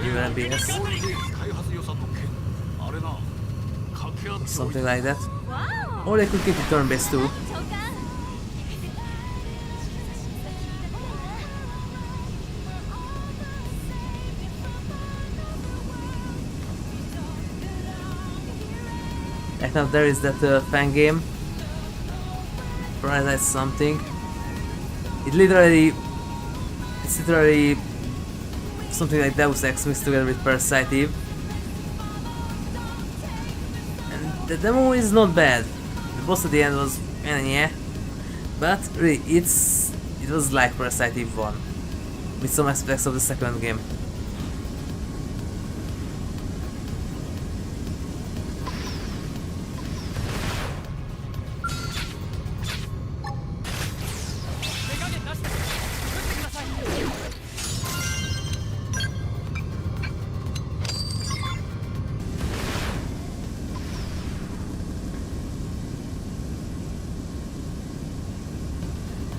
Even MBS. Something like that. Or they could keep it turn-based too. Like now there is that fan game. Paradise something. It's literally something like Deus Ex mixed together with Parasite Eve. And the demo is not bad. The boss at the end was yeah. But really it was like Parasite Eve 1. With some aspects of the second game.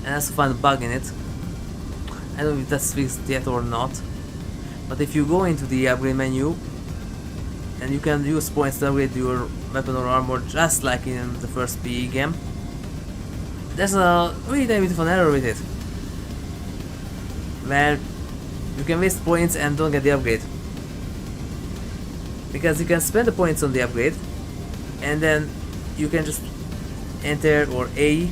And I also find a bug in it. I don't know if that's fixed yet or not. But if you go into the upgrade menu and you can use points to upgrade your weapon or armor just like in the first PE game, there's a really tiny bit of an error with it. Where you can waste points and don't get the upgrade. Because you can spend the points on the upgrade and then you can just enter or A,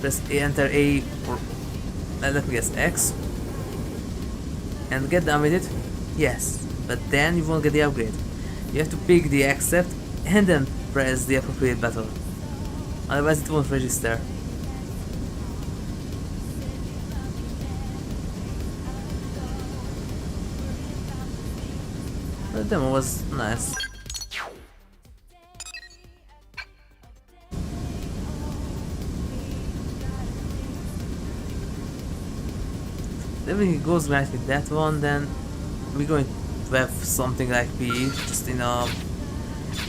press enter A or let me guess X and get done with it. Yes, but then you won't get the upgrade. You have to pick the accept and then press the appropriate button. Otherwise it won't register. The demo was nice. If it goes right with that one, then we're going to have something like PE, just in a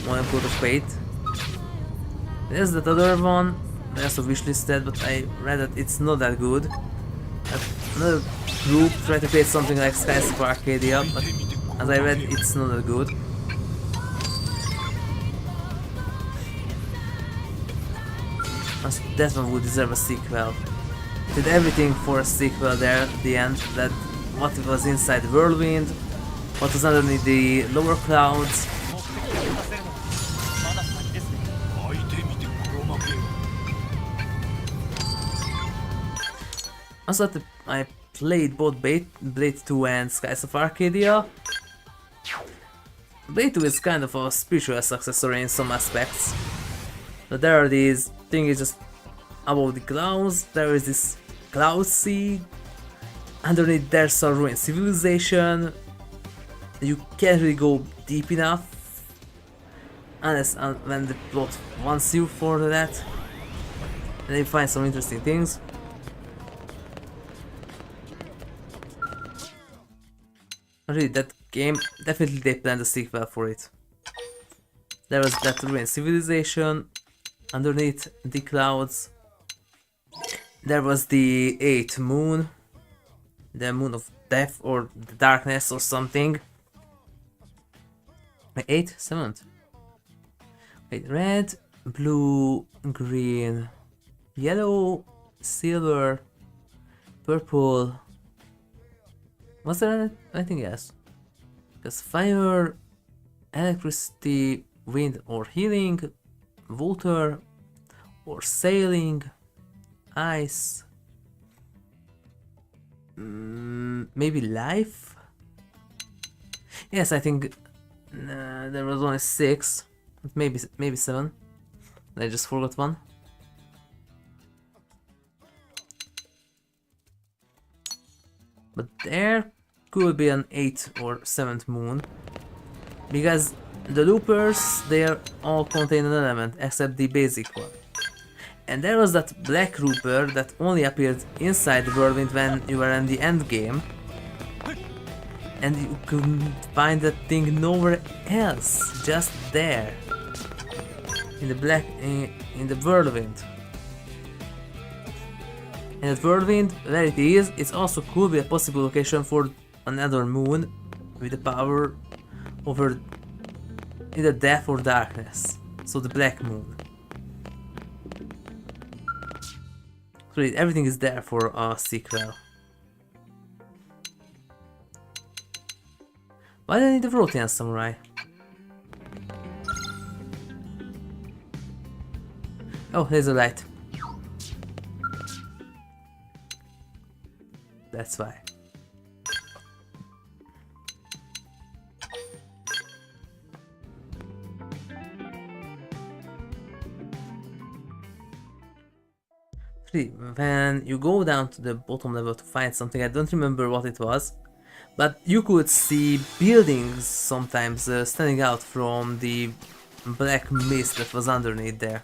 one episode of fate. There's that other one, there's a wishlisted, but I read that it's not that good. Another group tried to create something like Skyscraper Arcadia, but as I read, it's not that good. That one would deserve a sequel. Did everything for a sequel there at the end, that what was inside the whirlwind, what was underneath the lower clouds. Also, I played both Blade 2 and Skies of Arcadia. Blade 2 is kind of a spiritual successor in some aspects. But there are these things just above the clouds, there is this cloud sea, underneath there's a ruined civilization. You can't really go deep enough unless when the plot wants you for that, and then you find some interesting things. Really, that game, definitely they planned a sequel for it. There was that ruined civilization underneath the clouds. There was the 8th moon, the moon of death or the darkness or something. Wait, 8th? 7th? Wait, red, blue, green, yellow, silver, purple. Was there anything else? Because fire, electricity, wind or healing, water or sailing, ice, maybe life? Yes, I think there was only 6, maybe 7. I just forgot one. But there could be an 8th or 7th moon, because the loopers, they all contain an element except the basic one. And there was that black looper that only appeared inside the whirlwind when you were in the end game, and you couldn't find that thing nowhere else, just there in the black in the whirlwind. And that whirlwind, where it is, it also could be a possible location for another moon with the power over either death or darkness. So the black moon. So everything is there for a sequel. Why do I need the Protean Samurai? Oh, there's a light. That's why. When you go down to the bottom level to find something, I don't remember what it was, but you could see buildings sometimes standing out from the black mist that was underneath there.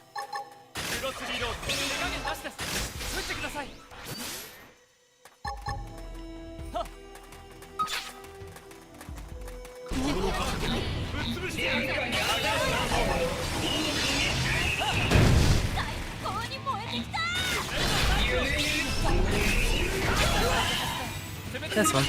That's one.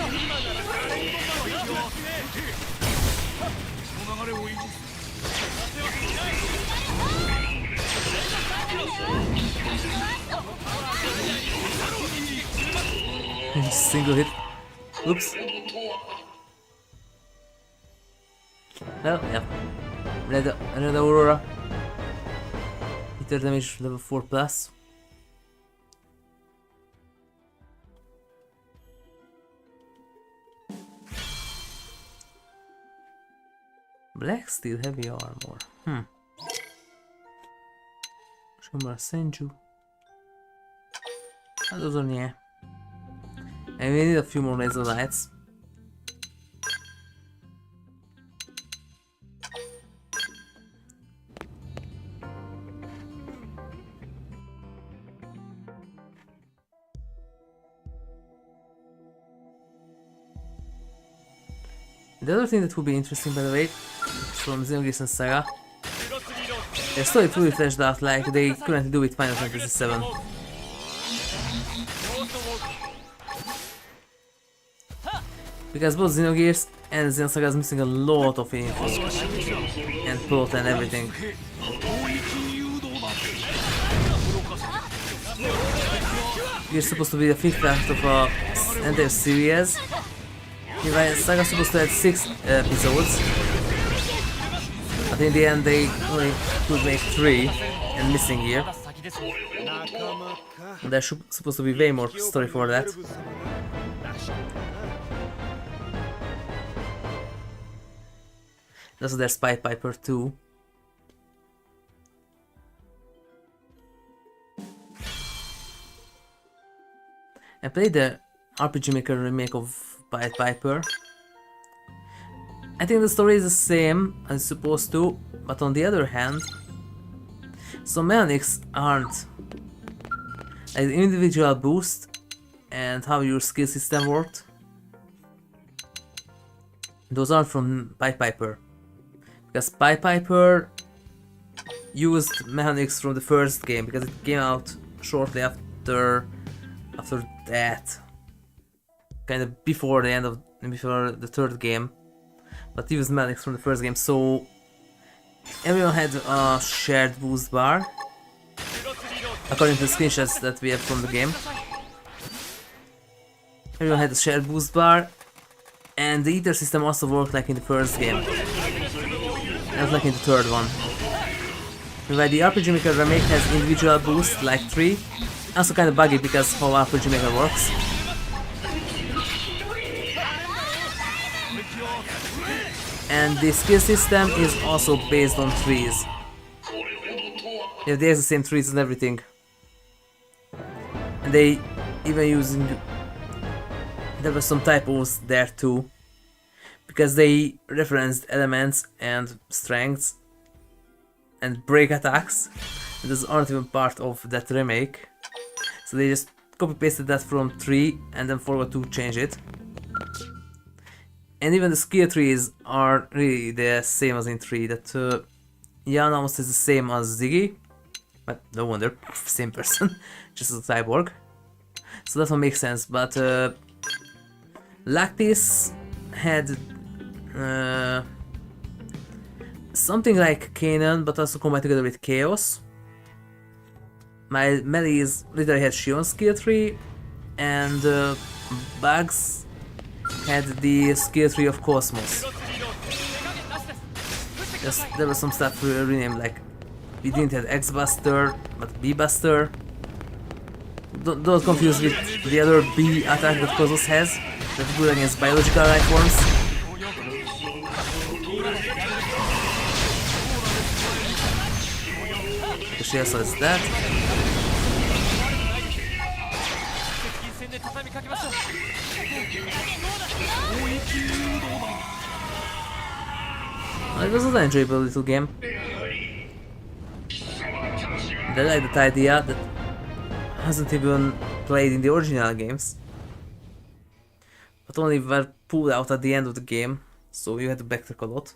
Single hit. Oops. Well, yeah. Red Aurora. Hitter damage level 4 plus. Black steel heavy armor. Shumara Senju. Those are yeah. And we need a few more laser lights. The other thing that would be interesting, by the way, from Xenoblade Saga, their story truly fleshed out like they currently do with Final Fantasy VII. Because both Xenogears and Xenosaga is missing a lot of info and plot and everything. You're supposed to be the 5th act of an entire series. Saga is supposed to have 6 episodes, but in the end they only could make 3 and missing here. ですね。 There's supposed to be way more story for that. Also, there's Pied Piper too. I played the RPG Maker remake of Pied Piper. I think the story is the same as it's supposed to, but on the other hand, some mechanics aren't. Like the individual boost and how your skill system worked. Those aren't from Pied Piper. Because Pied Piper used mechanics from the first game because it came out shortly after that. Kind of before the third game. But he used mechanics from the first game, so everyone had a shared boost bar. According to the screenshots that we have from the game. Everyone had a shared boost bar, and the eater system also worked like in the first game. Not like in the third one. While the RPG Maker remake has individual boost like 3, also kind of buggy because how RPG Maker works. And the skill system is also based on trees. Yeah, they have the same trees and everything. And they even using... There were some typos there too. Because they referenced elements and strengths and break attacks. And those aren't even part of that remake. So they just copy pasted that from 3 and then forgot to change it. And even the skill trees are really the same as in 3. That Jan almost is the same as Ziggy. But no wonder, same person, just a cyborg. So that one makes sense, but Lactis had something like Kanan, but also combined together with Chaos. My Melis literally had Shion's skill tree, and Bugs had the skill tree of Cosmos. There was some stuff renamed, like we didn't have X Buster, but B Buster. Don't confuse with the other B attack that Cosmos has, that's good against biological life forms. She also has that. It was an enjoyable little game. I like that idea that hasn't even played in the original games, but only were pulled out at the end of the game, so you had to backtrack a lot.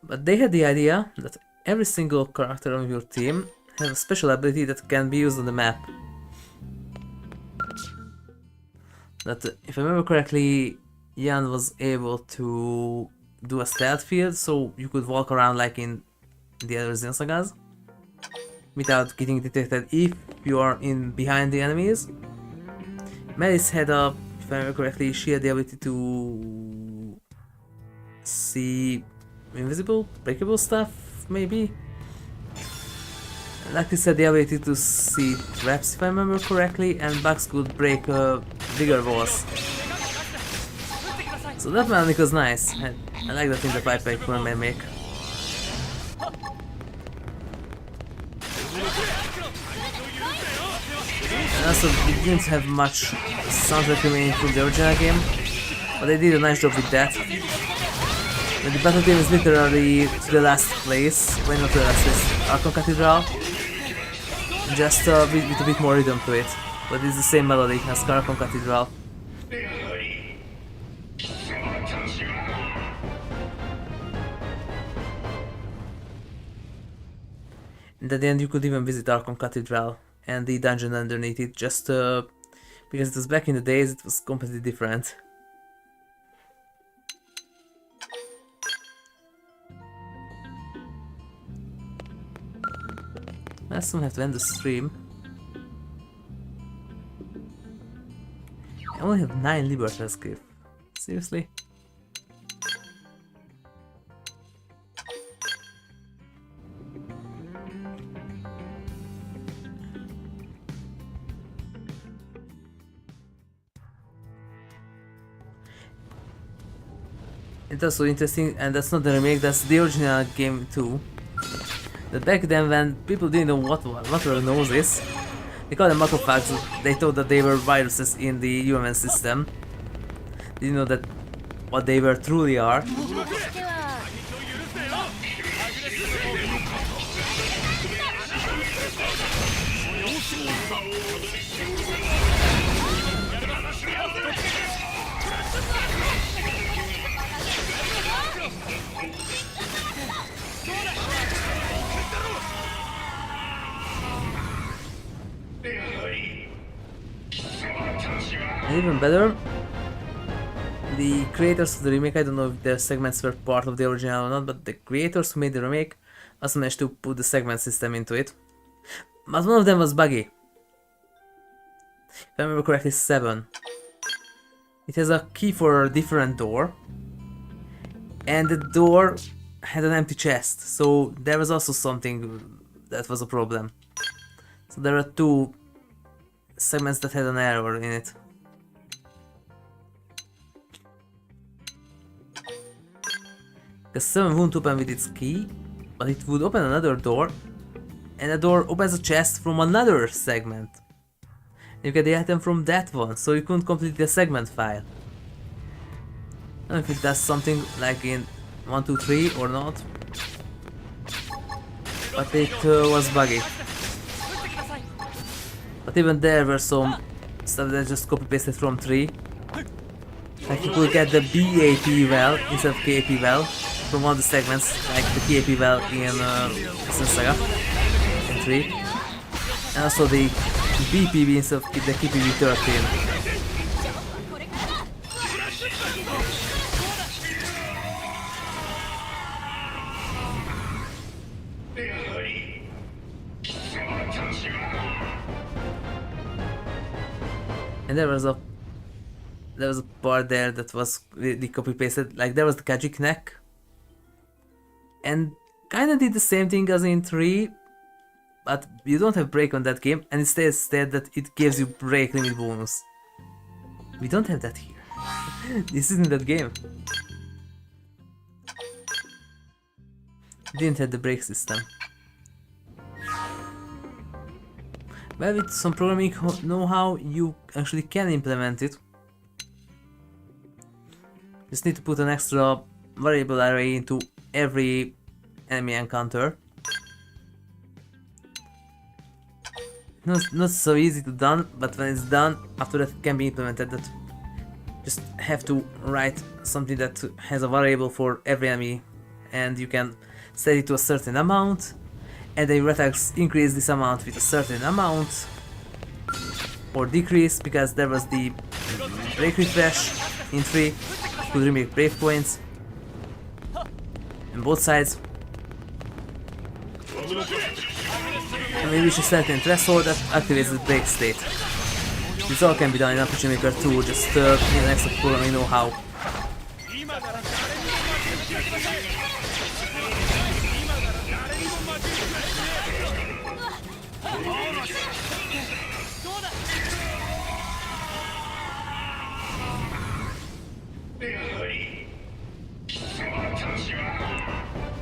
But they had the idea that every single character on your team has a special ability that can be used on the map. That, if I remember correctly, Jan was able to do a stealth field, so you could walk around like in the other Xenosagas without getting detected if you are in behind the enemies. Melis had a, if I remember correctly, she had the ability to see invisible, breakable stuff, maybe. Lactis had the ability to see traps, if I remember correctly, and Bugs could break bigger walls. So that mechanic was nice. I like that in the Pied Piper remake. And also, it didn't have much soundtrack remaining from the original game, but they did a nice job with that. But the battle theme is literally to the last place, when not to the last place, Archon Cathedral. Just with a bit more rhythm to it, but it's the same melody as Archon Cathedral. And at the end you could even visit Archon Cathedral and the dungeon underneath it, just because it was back in the days, it was completely different. I still have to end the stream. I only have 9 Libertas gift. Seriously? It's also interesting, and that's not the remake, that's the original game too. That back then, when people didn't know what were noses, they called them macrophages. They thought that they were viruses in the human system. They didn't know that what they were truly are. としては And even better, the creators of the remake, I don't know if their segments were part of the original or not, but the creators who made the remake also managed to put the segment system into it. But one of them was buggy. If I remember correctly, 7. It has a key for a different door, and the door had an empty chest, so there was also something that was a problem. So there are 2 segments that had an error in it. Because 7 won't open with its key, but it would open another door, and the door opens a chest from another segment. You get the item from that one, so you couldn't complete the segment file. I don't know if it does something like in 1, 2, 3 or not, but it was buggy. But even there were some stuff that just copy pasted from 3. Like you could get the BAP well instead of KP well from one of the segments, like the KP well in Saga in 3, and also the BPB instead of the KPB 13. And there was a part there that was really copy pasted, like there was the Kajik neck, and kinda did the same thing as in 3, but you don't have break on that game, and instead that it gives you break limit bonus. We don't have that here. This isn't that game. Didn't have the break system. Well, with some programming know-how, you actually can implement it. Just need to put an extra variable array into every enemy encounter. Not so easy to done, but when it's done, after that it can be implemented. That just have to write something that has a variable for every enemy, and you can set it to a certain amount, and then your attacks increase this amount with a certain amount, or decrease, because there was the break refresh in 3, could remake break points on both sides. And we reach a certain threshold that activates the break state. This all can be done in RPG Maker 2, just need an extra programming know-how.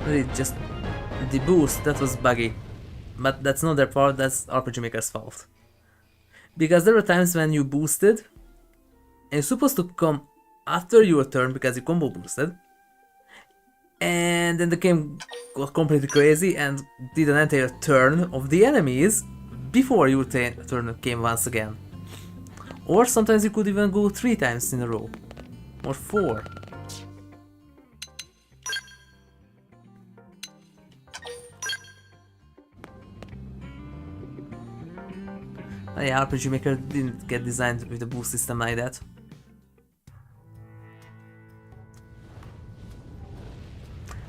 Really, just the boost, that was buggy. But that's not their fault, that's RPG Maker's fault. Because there were times when you boosted, and you're supposed to come after your turn because you combo boosted, and then the game got completely crazy and did an entire turn of the enemies before your turn came once again. Or sometimes you could even go 3 times in a row, or 4. Yeah, RPG Maker didn't get designed with a boost system like that.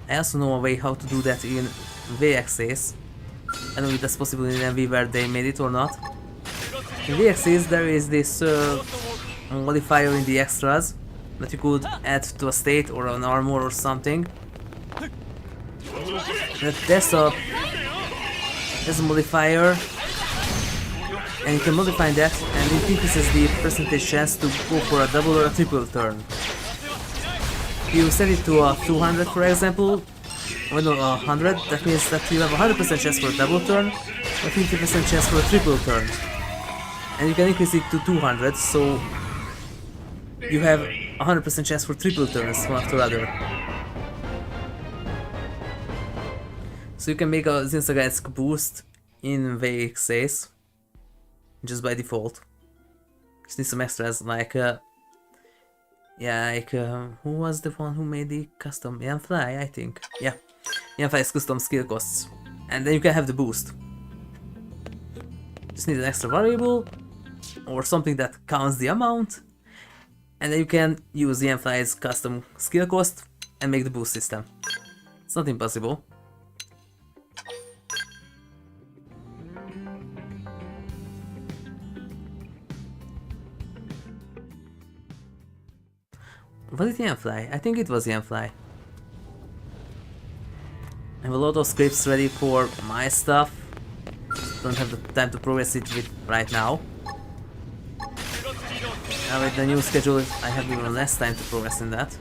I also know a way how to do that in VXAs. I don't know if that's possible in MV where they made it or not. In VXAs there is this modifier in the extras that you could add to a state or an armor or something. There's a modifier, and you can modify that, and it increases the percentage chance to go for a double or a triple turn. you set it to 200 for example, or no, 100, that means that you have 100% chance for a double turn, or 50% chance for a triple turn. And you can increase it to 200, so you have 100% chance for triple turns one after other. So you can make a Xenoblade boost in VX just by default. Just need some extras like yeah, like who was the one who made the custom? Yanfly, I think. Yeah, Yanfly's custom skill costs, and then you can have the boost. Just need an extra variable or something that counts the amount, and then you can use Yanfly's custom skill cost and make the boost system. It's not impossible. Was it Yanfly? I think it was Yanfly. I have a lot of scripts ready for my stuff. Don't have the time to progress it with right now. Now with the new schedule, I have even less time to progress in that.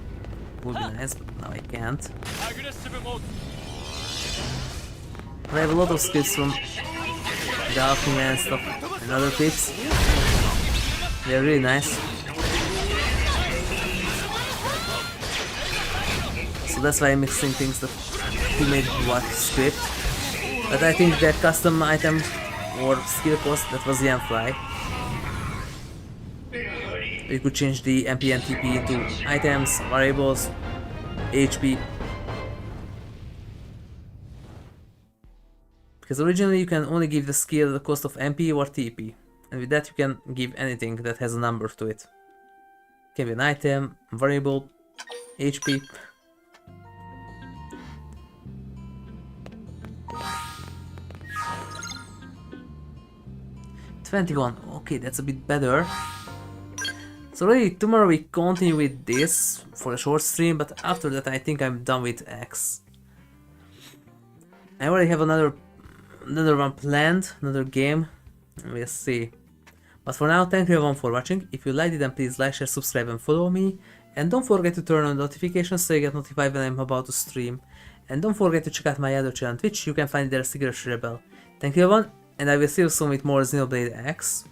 Would be nice, but now I can't. But I have a lot of scripts from Dolphin and stuff and other clips. They're really nice. So that's why I'm mixing things that he made what script. But I think that custom item or skill cost, that was Yanfly. You could change the MP and TP into items, variables, HP. Because originally you can only give the skill the cost of MP or TP. And with that you can give anything that has a number to it. It can be an item, variable, HP. $21, okay, that's a bit better. So really, tomorrow we continue with this for a short stream, but after that I think I'm done with X. I already have another one planned, another game, we'll see. But for now, thank you everyone for watching. If you liked it, then please like, share, subscribe and follow me. And don't forget to turn on notifications so you get notified when I'm about to stream. And don't forget to check out my other channel on Twitch, you can find it there as HigurashiRebel. Thank you everyone, and I will see you soon with more Xenoblade X.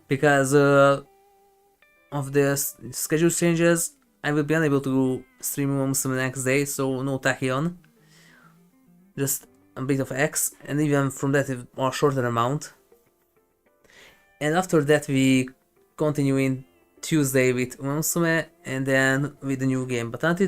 Because of the schedule changes, I will be unable to stream almost the next day, so no Tachyon. Just a bit of X, and even from that a shorter amount. And after that we continue in Tuesday with Umamusume, and then with the new game. But until